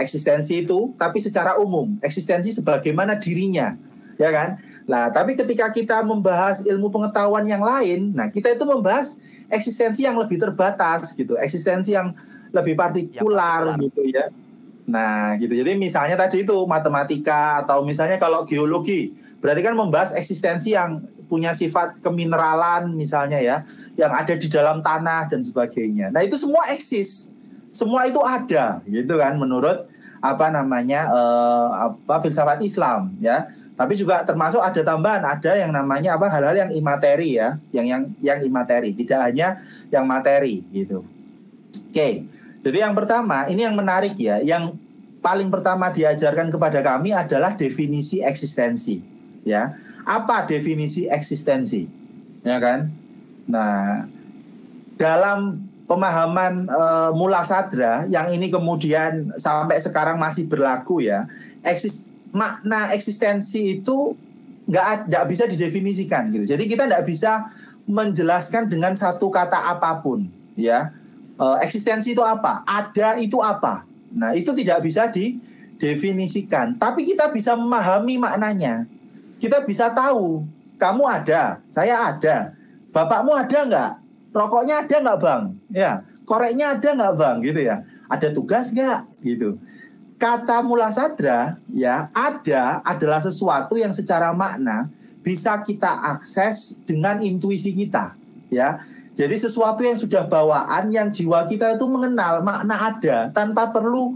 eksistensi itu, tapi secara umum eksistensi sebagaimana dirinya ya kan. Nah, tapi ketika kita membahas ilmu pengetahuan yang lain, nah kita itu membahas eksistensi yang lebih terbatas gitu, eksistensi yang lebih partikular gitu ya. Nah gitu, jadi misalnya tadi itu matematika, atau misalnya kalau geologi berarti kan membahas eksistensi yang punya sifat kemineralan misalnya ya, yang ada di dalam tanah dan sebagainya. Nah itu semua eksis, semua itu ada gitu kan menurut filsafat Islam ya. Tapi juga termasuk ada tambahan, ada yang namanya hal-hal yang imateri ya, yang imateri, tidak hanya yang materi gitu. Oke. Jadi yang pertama, ini yang menarik ya, yang paling pertama diajarkan kepada kami adalah definisi eksistensi ya. Apa definisi eksistensi? Ya kan? Nah, dalam pemahaman Mula Sadra yang ini kemudian sampai sekarang masih berlaku ya, makna eksistensi itu nggak bisa didefinisikan gitu. Jadi kita nggak bisa menjelaskan dengan satu kata apapun ya. Eksistensi itu apa? Ada itu apa? Nah, itu tidak bisa didefinisikan. Tapi kita bisa memahami maknanya. Kita bisa tahu, kamu ada, saya ada. Bapakmu ada nggak? Rokoknya ada nggak, Bang? Ya, koreknya ada nggak, Bang? Gitu ya. Ada tugas nggak? Gitu. Kata Mula Sadra, ya, ada adalah sesuatu yang secara makna bisa kita akses dengan intuisi kita, ya. Jadi sesuatu yang sudah bawaan, yang jiwa kita itu mengenal makna ada tanpa perlu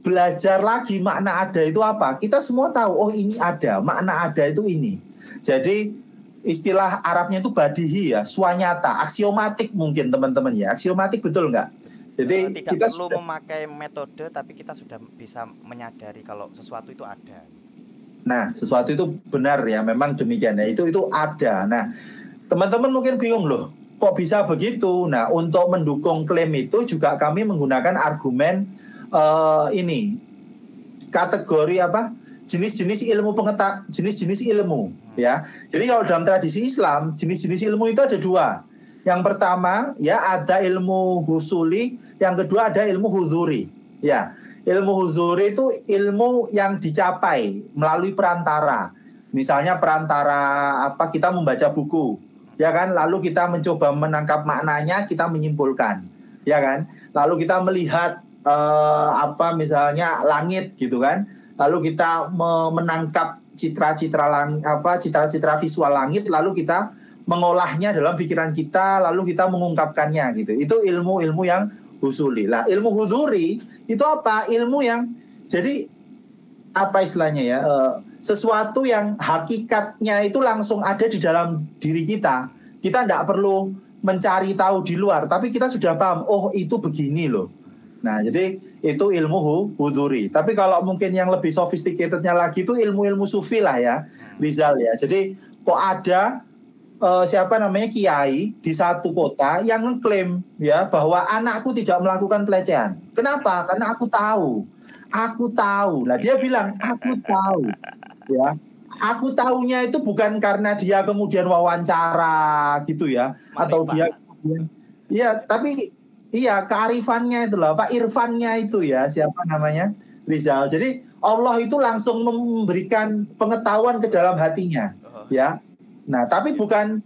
belajar lagi makna ada itu apa. Kita semua tahu, oh ini ada, makna ada itu ini. Jadi istilah Arabnya itu badihi ya, swanyata, aksiomatik mungkin teman-teman ya. Aksiomatik betul nggak? Jadi tidak kita perlu memakai metode, tapi kita sudah bisa menyadari kalau sesuatu itu ada. Nah, sesuatu itu benar ya, memang demikian ya. Itu ada. Nah, teman-teman mungkin bingung loh, kok bisa begitu? Nah, untuk mendukung klaim itu juga kami menggunakan argumen ini kategori jenis-jenis ilmu jenis-jenis ilmu ya. Jadi kalau dalam tradisi Islam jenis-jenis ilmu itu ada dua. Yang pertama ya ada ilmu husuli, yang kedua ada ilmu huzuri ya. Ilmu huzuri itu ilmu yang dicapai melalui perantara. Misalnya perantara kita membaca buku ya kan, lalu kita mencoba menangkap maknanya, kita menyimpulkan ya kan. Lalu kita melihat misalnya langit gitu kan, lalu kita menangkap citra-citra visual langit, lalu kita mengolahnya dalam pikiran kita, lalu kita mengungkapkannya gitu. Itu ilmu-ilmu yang husuli. Lah ilmu huduri itu apa? Ilmu yang jadi istilahnya ya, sesuatu yang hakikatnya itu langsung ada di dalam diri kita. Kita tidak perlu mencari tahu di luar, tapi kita sudah paham, oh itu begini loh. Nah, jadi itu ilmu huduri. Tapi kalau mungkin yang lebih sophisticatednya lagi itu ilmu-ilmu sufi lah ya, Rizal ya. Jadi kok ada kiai di satu kota yang ngeklaim ya bahwa anakku tidak melakukan pelecehan. Kenapa? Karena aku tahu. Lah dia bilang aku tahu, ya. Aku tahunya itu bukan karena dia kemudian wawancara gitu ya, atau dia tapi kearifannya itu loh, irfannya itu ya, siapa namanya? Rizal. Jadi Allah itu langsung memberikan pengetahuan ke dalam hatinya, ya. Nah, tapi bukan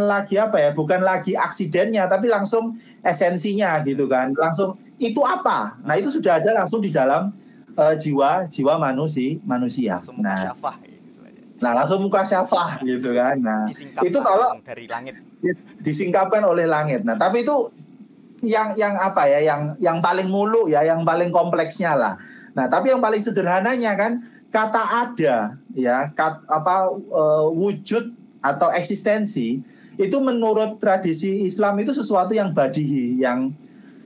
lagi bukan lagi aksidennya, tapi langsung esensinya gitu kan. Langsung itu apa? Nah, itu sudah ada langsung di dalam jiwa manusia. Langsung muka syafah gitu kan. Nah, itu kalau dari langit disingkapkan oleh langit. Nah, tapi itu yang paling mulu ya, yang paling kompleksnya lah. Nah, tapi yang paling sederhananya kan kata ada ya, wujud atau eksistensi itu menurut tradisi Islam itu sesuatu yang badihi, yang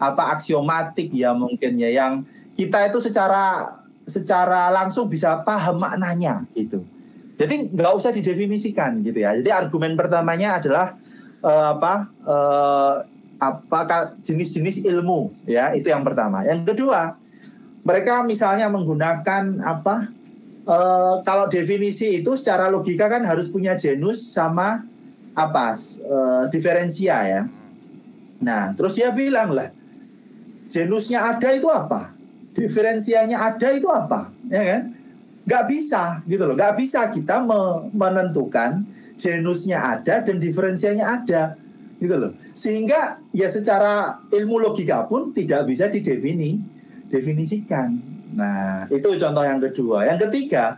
aksiomatik ya mungkin ya, yang kita itu secara langsung bisa paham maknanya gitu. Jadi nggak usah didefinisikan gitu ya. Jadi argumen pertamanya adalah jenis-jenis ilmu ya, itu yang pertama. Yang kedua, mereka misalnya menggunakan kalau definisi itu secara logika kan harus punya genus sama diferensia ya. Nah, terus dia bilang lah, genusnya ada itu apa? Diferensianya ada itu apa? Ya kan? Nggak bisa gitu loh. Nggak bisa kita menentukan genusnya ada dan diferensianya ada gitu loh. Sehingga ya secara ilmu logika pun tidak bisa didefinisikan. Nah, itu contoh yang kedua. Yang ketiga,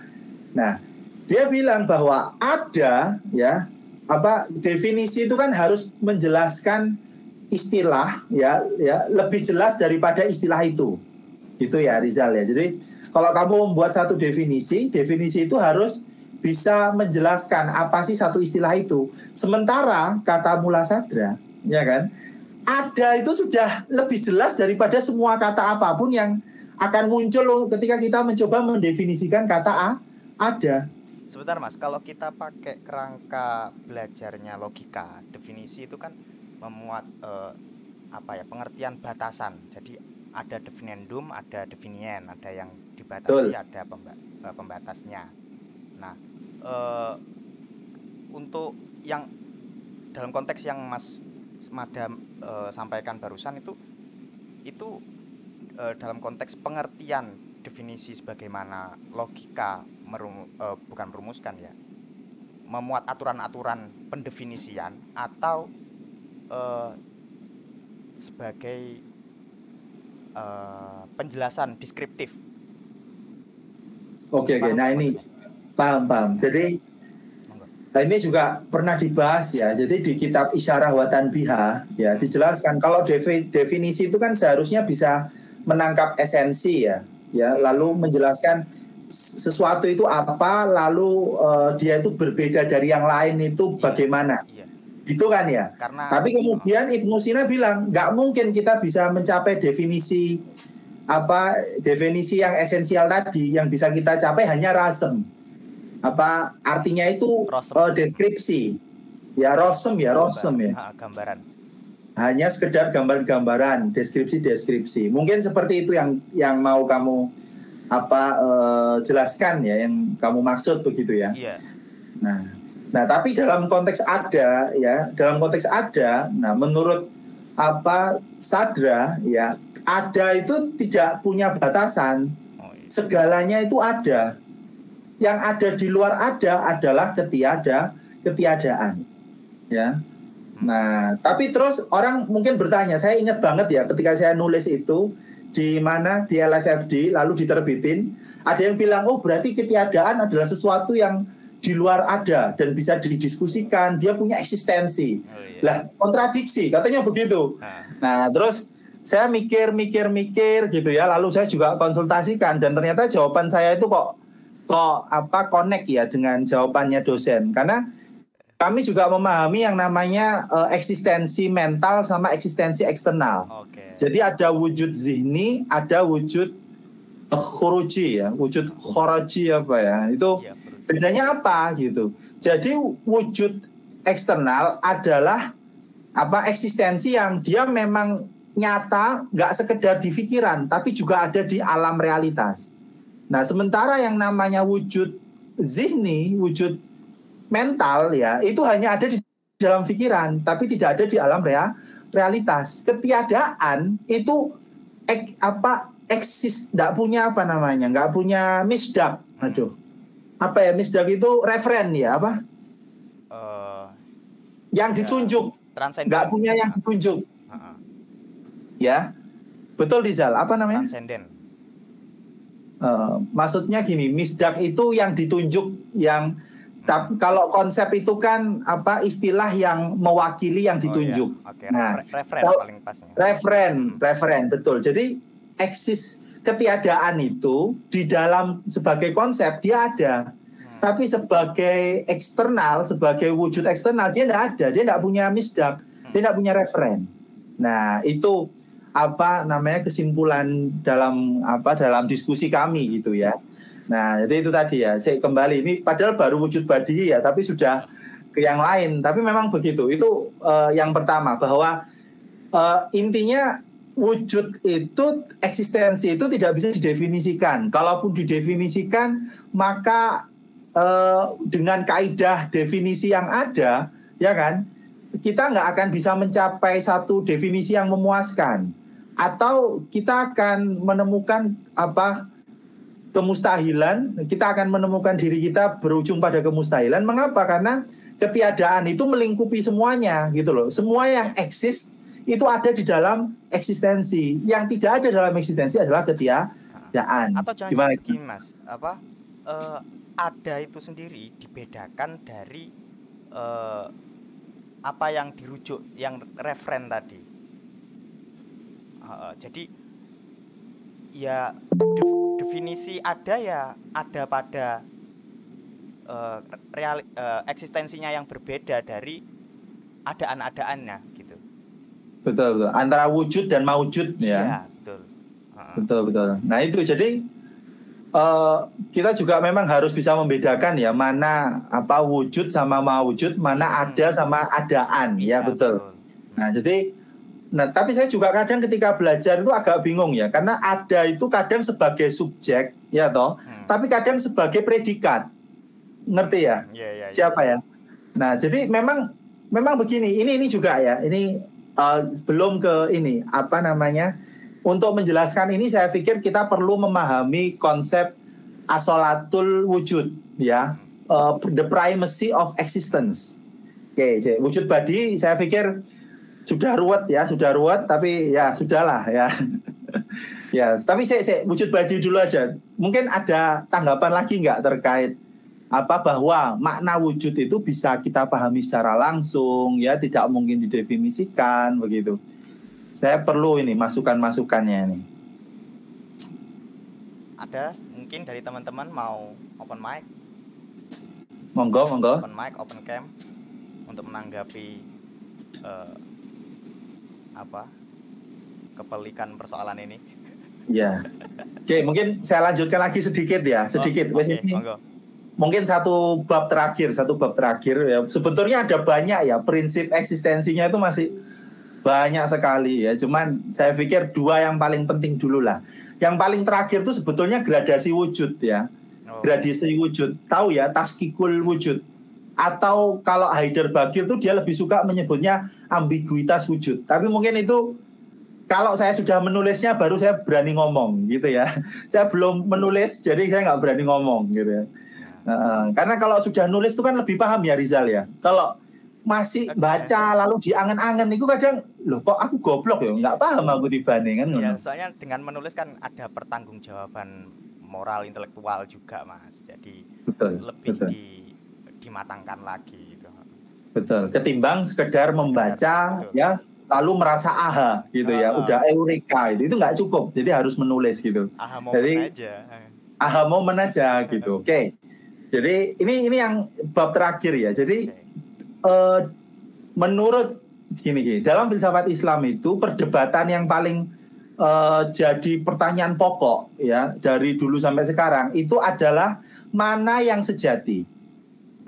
nah, dia bilang bahwa ada ya, definisi itu kan harus menjelaskan istilah ya lebih jelas daripada istilah itu. Itu ya Rizal ya. Jadi kalau kamu membuat satu definisi itu harus bisa menjelaskan apa sih satu istilah itu. Sementara kata mula sadra, ya kan, ada itu sudah lebih jelas daripada semua kata apapun yang akan muncul ketika kita mencoba mendefinisikan kata ada. Sebentar Mas, kalau kita pakai kerangka belajarnya logika, definisi itu kan memuat pengertian batasan. Jadi ada definendum, ada definien, ada yang dibatasi, ada pembatasnya. Nah, untuk yang dalam konteks yang Mas Mada sampaikan barusan itu dalam konteks pengertian definisi sebagaimana logika bukan merumuskan ya, memuat aturan-aturan pendefinisian atau sebagai penjelasan deskriptif. Oke. Nah ini paham. Jadi ini juga pernah dibahas ya. Jadi di kitab Isyarah wa Tanbihah ya dijelaskan kalau definisi itu kan seharusnya bisa menangkap esensi ya, lalu menjelaskan sesuatu itu apa, lalu dia itu berbeda dari yang lain itu bagaimana. Gitu kan ya. Tapi kemudian Ibnu Sina bilang nggak mungkin kita bisa mencapai definisi yang esensial tadi. Yang bisa kita capai hanya rasem. Artinya itu deskripsi. Ya rasem ya. Gambaran. Hanya sekedar gambar-gambaran, deskripsi. Mungkin seperti itu yang mau kamu jelaskan ya, yang kamu maksud begitu ya. Iya. Nah, tapi dalam konteks ada, nah menurut Sadra ya, ada itu tidak punya batasan. Segalanya itu ada. Yang ada di luar ada adalah ketiadaan. Ya. Nah, tapi terus orang mungkin bertanya, saya ingat banget ya ketika saya nulis itu di LSFD lalu diterbitin, ada yang bilang berarti ketiadaan adalah sesuatu yang di luar ada dan bisa didiskusikan, dia punya eksistensi. Lah, kontradiksi, katanya begitu. Nah, terus saya mikir gitu ya, lalu saya juga konsultasikan dan ternyata jawaban saya itu kok connect ya dengan jawabannya dosen, karena kami juga memahami yang namanya eksistensi mental sama eksistensi eksternal. Jadi ada wujud zihni, ada wujud khuruji ya, wujud khoroji itu bedanya apa gitu. Jadi wujud eksternal adalah eksistensi yang dia memang nyata, nggak sekedar di pikiran, tapi juga ada di alam realitas. Nah, sementara yang namanya wujud zihni, wujud mental ya, itu hanya ada di dalam pikiran, tapi tidak ada di alam realitas. Ketiadaan itu eksis, nggak punya nggak punya misdak. Misdak itu referen ya yang ditunjuk, nggak punya yang ditunjuk. Ya, betul Rizal, transenden. Maksudnya gini, misdak itu yang ditunjuk, yang kalau konsep itu kan istilah yang mewakili yang ditunjuk. Nah, referen paling pasnya. Referen, betul. Jadi ketiadaan itu di dalam sebagai konsep dia ada, tapi sebagai eksternal, sebagai wujud eksternal dia tidak ada, dia tidak punya misdak, dia tidak punya referen. Nah, itu kesimpulan dalam diskusi kami gitu ya. Nah, jadi itu tadi ya, saya kembali ini padahal baru wujud badi ya, tapi sudah ke yang lain. Tapi memang begitu. Itu yang pertama, bahwa intinya wujud itu, eksistensi itu tidak bisa didefinisikan. Kalaupun didefinisikan, maka dengan kaidah definisi yang ada, ya kan, kita nggak akan bisa mencapai satu definisi yang memuaskan. Atau kita akan menemukan kemustahilan, kita akan menemukan diri kita berujung pada kemustahilan. Mengapa? Karena ketiadaan itu melingkupi semuanya gitu loh. Semua yang eksis itu ada di dalam eksistensi. Yang tidak ada dalam eksistensi adalah ketiadaan. Atau jangan begini Mas, ada itu sendiri dibedakan dari apa yang dirujuk, yang referen tadi. Jadi ya definisi ada ya ada pada eksistensinya yang berbeda dari adaan-adaannya gitu. Betul. Antara wujud dan maujud ya. Iya, betul. Betul. Nah itu jadi kita juga memang harus bisa membedakan ya mana apa wujud sama maujud, mana ada sama adaan ya, betul. Nah jadi, tapi saya juga kadang ketika belajar itu agak bingung ya, karena ada itu kadang sebagai subjek ya toh, tapi kadang sebagai predikat, ngerti ya? Siapa ya? Nah jadi memang begini, ini juga ya, ini belum ke ini apa namanya. Untuk menjelaskan ini saya pikir kita perlu memahami konsep asolatul wujud ya, the primacy of existence. Oke, wujud badi saya pikir sudah ruwet tapi ya sudahlah ya. Ya, tapi saya wujud badi dulu aja. Mungkin ada tanggapan lagi nggak terkait apa bahwa makna wujud itu bisa kita pahami secara langsung ya, tidak mungkin didefinisikan begitu. Saya perlu ini masukannya ini. Ada mungkin dari teman-teman mau open mic? Monggo. Open mic, open cam untuk menanggapi kepelikan persoalan ini. Ya. Oke, mungkin saya lanjutkan lagi sedikit ya, sedikit. Monggo. Mungkin satu bab terakhir ya. Sebetulnya ada banyak ya, prinsip eksistensinya itu masih banyak sekali ya, cuman saya pikir dua yang paling penting dulu lah. Yang paling terakhir itu sebetulnya gradasi wujud ya. Gradasi wujud, tahu ya, taskikul wujud. Atau kalau Heidelberger itu dia lebih suka menyebutnya ambiguitas wujud. Tapi mungkin itu kalau saya sudah menulisnya baru saya berani ngomong gitu ya. Saya belum menulis jadi saya nggak berani ngomong gitu ya. Karena kalau sudah nulis itu kan lebih paham ya Rizal ya. Kalau masih baca lalu diangen-angen itu kadang loh kok aku goblok ya, nggak paham aku tibane kan. Ya, soalnya dengan menulis kan ada pertanggungjawaban moral intelektual juga Mas, jadi lebih dimatangkan lagi gitu. Betul, ketimbang sekedar membaca ya lalu merasa aha gitu ya, udah eureka itu nggak cukup, jadi harus menulis gitu. Aha momen aja gitu. Oke. Jadi ini yang bab terakhir ya. Jadi menurut gini, dalam filsafat Islam itu perdebatan yang paling jadi pertanyaan pokok ya dari dulu sampai sekarang itu adalah mana yang sejati,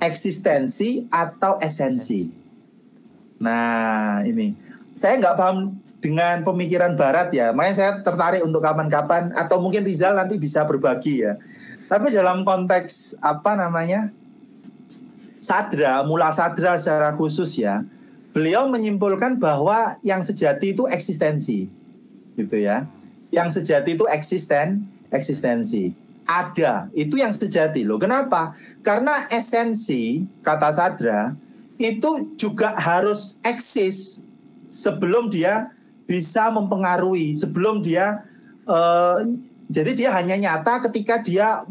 eksistensi atau esensi. Nah ini saya nggak paham dengan pemikiran Barat ya, makanya saya tertarik untuk kapan-kapan atau mungkin Rizal nanti bisa berbagi ya. Tapi dalam konteks apa namanya? Sadra, Mula Sadra secara khusus ya, beliau menyimpulkan bahwa yang sejati itu eksistensi, gitu ya. Yang sejati itu eksistensi. Ada, itu yang sejati loh. Kenapa? Karena esensi, kata Sadra, itu juga harus eksis sebelum dia bisa mempengaruhi, sebelum dia, jadi dia hanya nyata ketika dia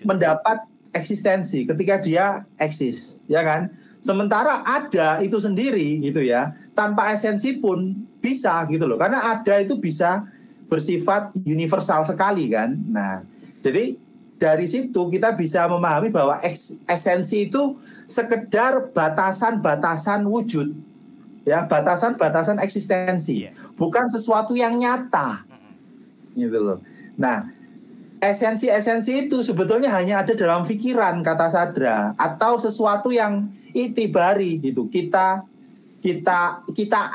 mendapat eksistensi, ketika dia eksis, ya kan? Sementara ada itu sendiri gitu ya, tanpa esensi pun bisa gitu loh, karena ada itu bisa bersifat universal sekali kan. Nah, jadi dari situ kita bisa memahami bahwa esensi itu sekedar batasan-batasan wujud, ya, batasan-batasan eksistensi, bukan sesuatu yang nyata, gitu loh. Nah, esensi-esensi itu sebetulnya hanya ada dalam pikiran, kata Sadra, atau sesuatu yang itibari gitu. Kita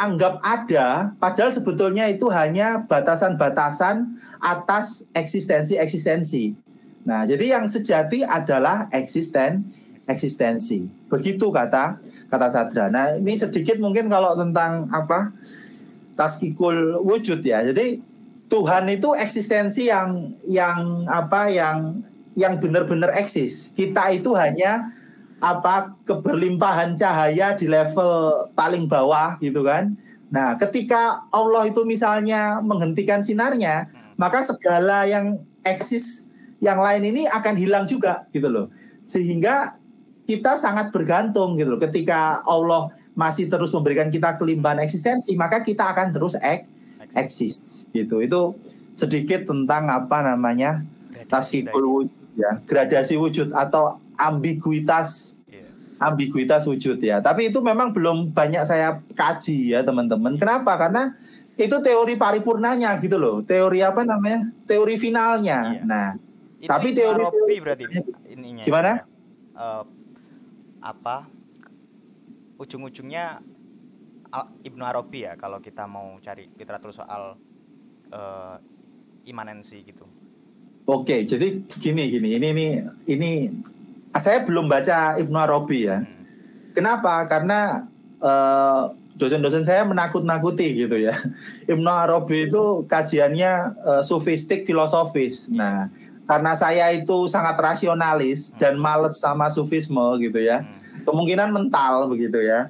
anggap ada, padahal sebetulnya itu hanya batasan-batasan atas eksistensi. Nah, jadi yang sejati adalah eksistensi. Begitu kata Sadra. Nah, ini sedikit mungkin kalau tentang taskikul wujud ya. Jadi Tuhan itu eksistensi yang benar-benar eksis. Kita itu hanya keberlimpahan cahaya di level paling bawah gitu kan. Nah, ketika Allah itu misalnya menghentikan sinarnya, maka segala yang eksis yang lain ini akan hilang juga gitu loh. Sehingga kita sangat bergantung gitu loh. Ketika Allah masih terus memberikan kita kelimpahan eksistensi, maka kita akan terus eksis gitu. Itu sedikit tentang apa namanya tasfikul wujud ya, gradasi wujud atau ambiguitas wujud ya. Tapi itu memang belum banyak saya kaji ya teman-teman. Kenapa? Karena itu teori paripurnanya gitu loh. Teori apa namanya? Teori finalnya. Nah, itu tapi Ibnu teori Arabi berarti ininya. Gimana? Apa? Ujung-ujungnya Ibnu Arabi ya kalau kita mau cari literatur soal imanensi gitu. Oke, jadi gini. Ini saya belum baca Ibnu Arabi ya. Kenapa? Karena dosen-dosen saya menakut-nakuti gitu ya. Ibnu Arabi itu kajiannya sufistik filosofis. Nah, karena saya itu sangat rasionalis dan males sama sufisme gitu ya. Kemungkinan mental begitu ya.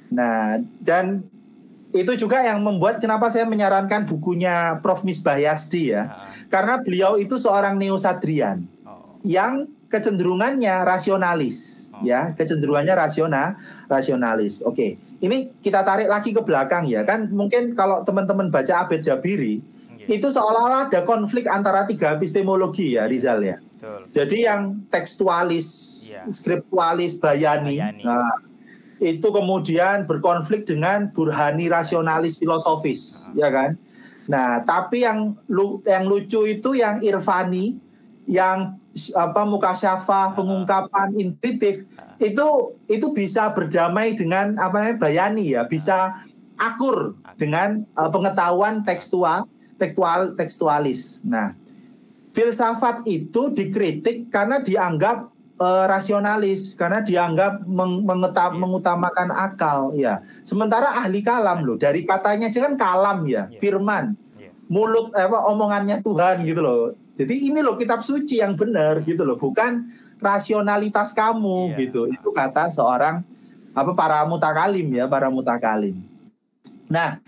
Nah, dan itu juga yang membuat kenapa saya menyarankan bukunya Prof. Misbah Yazdi ya. Karena beliau itu seorang neosadrian yang kecenderungannya rasionalis ya, kecenderungannya rasionalis. Oke. Ini kita tarik lagi ke belakang ya. Kan mungkin kalau teman-teman baca Abed Jabiri itu seolah-olah ada konflik antara tiga epistemologi ya Rizal ya. Betul. Jadi yang tekstualis, skriptualis, bayani. Nah, itu kemudian berkonflik dengan burhani rasionalis filosofis, ya kan? Nah, tapi yang lucu itu yang irfani, yang mukasyafah, pengungkapan intuitif, itu bisa berdamai dengan apa namanya bayani ya, bisa akur dengan pengetahuan tekstualis. Nah, filsafat itu dikritik karena dianggap rasionalis, karena dianggap mengutamakan akal ya. Sementara ahli kalam loh, dari katanya aja kan kalam ya, firman, mulut omongannya Tuhan gitu loh. Jadi ini loh kitab suci yang benar gitu loh, bukan rasionalitas kamu gitu. Itu kata seorang para mutakalim. Nah,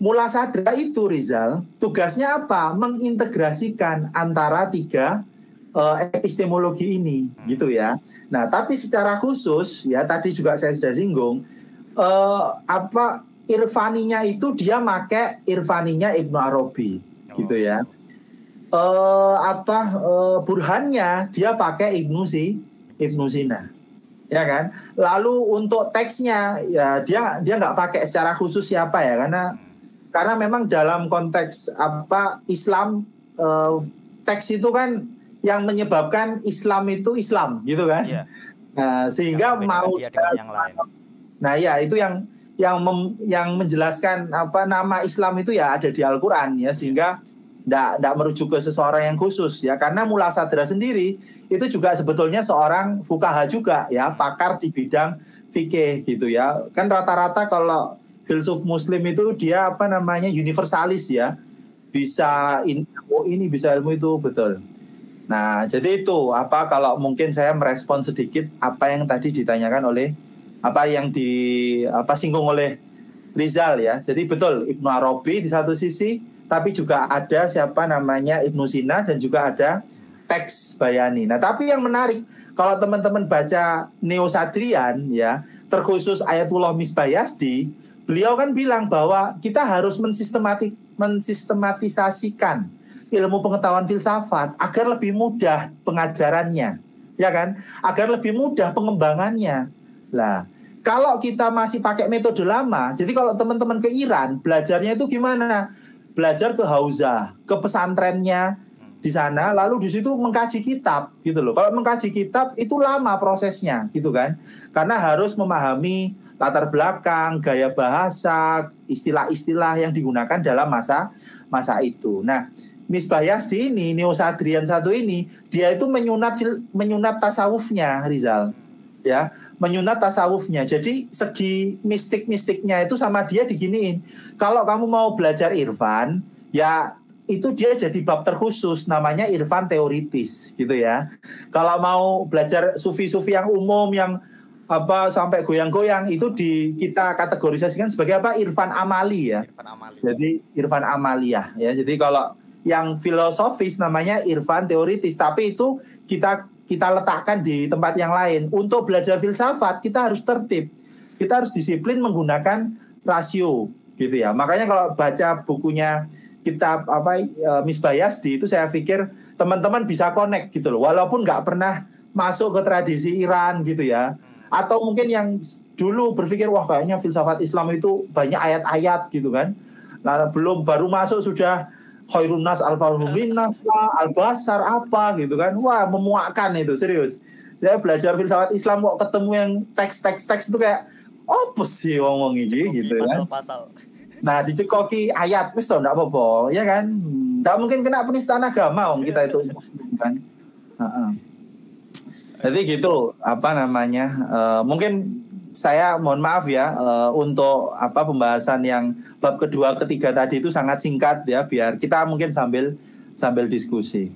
Mulasadra itu Rizal tugasnya apa? Mengintegrasikan antara tiga epistemologi ini gitu ya. Nah, tapi secara khusus ya tadi juga saya sudah singgung irfaninya itu dia make irfaninya Ibnu Arabi gitu ya. Burhannya dia pakai Ibnu Sina. Ya kan? Lalu untuk teksnya ya dia nggak pakai secara khusus siapa ya, karena memang dalam konteks Islam teks itu kan yang menyebabkan Islam itu Islam gitu kan. Nah, sehingga mau yang lain. Nah, ya itu yang menjelaskan nama Islam itu ya ada di Al-Qur'an ya, sehingga enggak merujuk ke seseorang yang khusus ya, karena Mulasadra sendiri itu juga sebetulnya seorang fuqaha juga ya, pakar di bidang fikih gitu ya. Kan rata-rata kalau filsuf muslim itu dia universalis ya. Bisa ini bisa ilmu itu, betul. Nah, jadi itu kalau mungkin saya merespon sedikit apa yang tadi ditanyakan oleh yang singgung oleh Rizal ya. Jadi betul Ibnu Arabi di satu sisi, tapi juga ada Ibnu Sina dan juga ada teks bayani. Nah, tapi yang menarik kalau teman-teman baca Neosadrian ya, terkhusus Ayatullah Misbah Yazdi, beliau kan bilang bahwa kita harus mensistematisasikan ilmu pengetahuan filsafat agar lebih mudah pengajarannya, ya kan? Agar lebih mudah pengembangannya. Lah, kalau kita masih pakai metode lama, jadi kalau teman-teman ke Iran, belajarnya itu gimana? Belajar ke hauzah, ke pesantrennya di sana, lalu di situ mengkaji kitab gitu loh. Kalau mengkaji kitab itu lama prosesnya gitu kan. Karena harus memahami latar belakang, gaya bahasa, istilah-istilah yang digunakan dalam masa itu. Nah, Misbah Yazdi ini, Neosadrian satu ini, dia itu menyunat tasawufnya, Rizal. Ya, menyunat tasawufnya. Jadi segi mistik-mistiknya itu sama dia diginiin. Kalau kamu mau belajar irfan, ya itu dia jadi bab terkhusus, namanya irfan teoritis gitu ya. Kalau mau belajar sufi-sufi yang umum yang sampai goyang-goyang itu kita kategorisasikan sebagai irfan amali ya. Jadi irfan amaliyah ya. Jadi kalau yang filosofis namanya irfan teoritis, tapi itu kita letakkan di tempat yang lain. Untuk belajar filsafat kita harus tertib, kita harus disiplin menggunakan rasio gitu ya. Makanya kalau baca bukunya kitab Misbah Yazdi itu saya pikir teman-teman bisa connect gitu loh, walaupun nggak pernah masuk ke tradisi Iran gitu ya, atau mungkin yang dulu berpikir wah kayaknya filsafat Islam itu banyak ayat-ayat gitu kan, nah belum baru masuk sudah Khairun Nas Al-Fadlun Nas Al-Basar apa gitu kan, wah memuakkan itu serius. Saya belajar filsafat Islam kok ketemu yang teks itu kayak apa sih ngomong ini gitu kan. Pasal-pasal. Nah dicekoki ayat wis to ndak apa-apa ya kan, ndak mungkin kena penistaan agama om kita itu kan. Jadi gitu apa namanya, mungkin saya mohon maaf ya untuk pembahasan yang bab kedua ketiga tadi itu sangat singkat ya, biar kita mungkin sambil diskusi.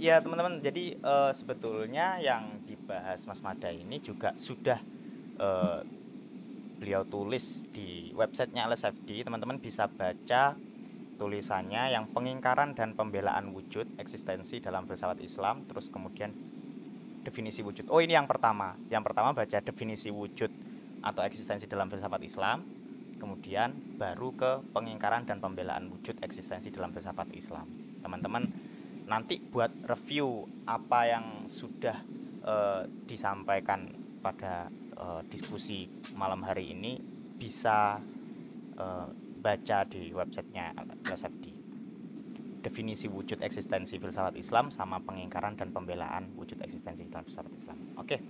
Ya teman-teman, jadi sebetulnya yang dibahas Mas Mada ini juga sudah beliau tulis di websitenya LSFD. Teman-teman bisa baca tulisannya yang pengingkaran dan pembelaan wujud eksistensi dalam filsafat Islam, terus kemudian definisi wujud. Oh ini yang pertama baca definisi wujud atau eksistensi dalam filsafat Islam, kemudian baru ke pengingkaran dan pembelaan wujud eksistensi dalam filsafat Islam. Teman-teman nanti buat review apa yang sudah disampaikan pada diskusi malam hari ini bisa baca di websitenya LSFD. Definisi wujud eksistensi filsafat Islam sama pengingkaran dan pembelaan wujud eksistensi dalam filsafat Islam. Oke.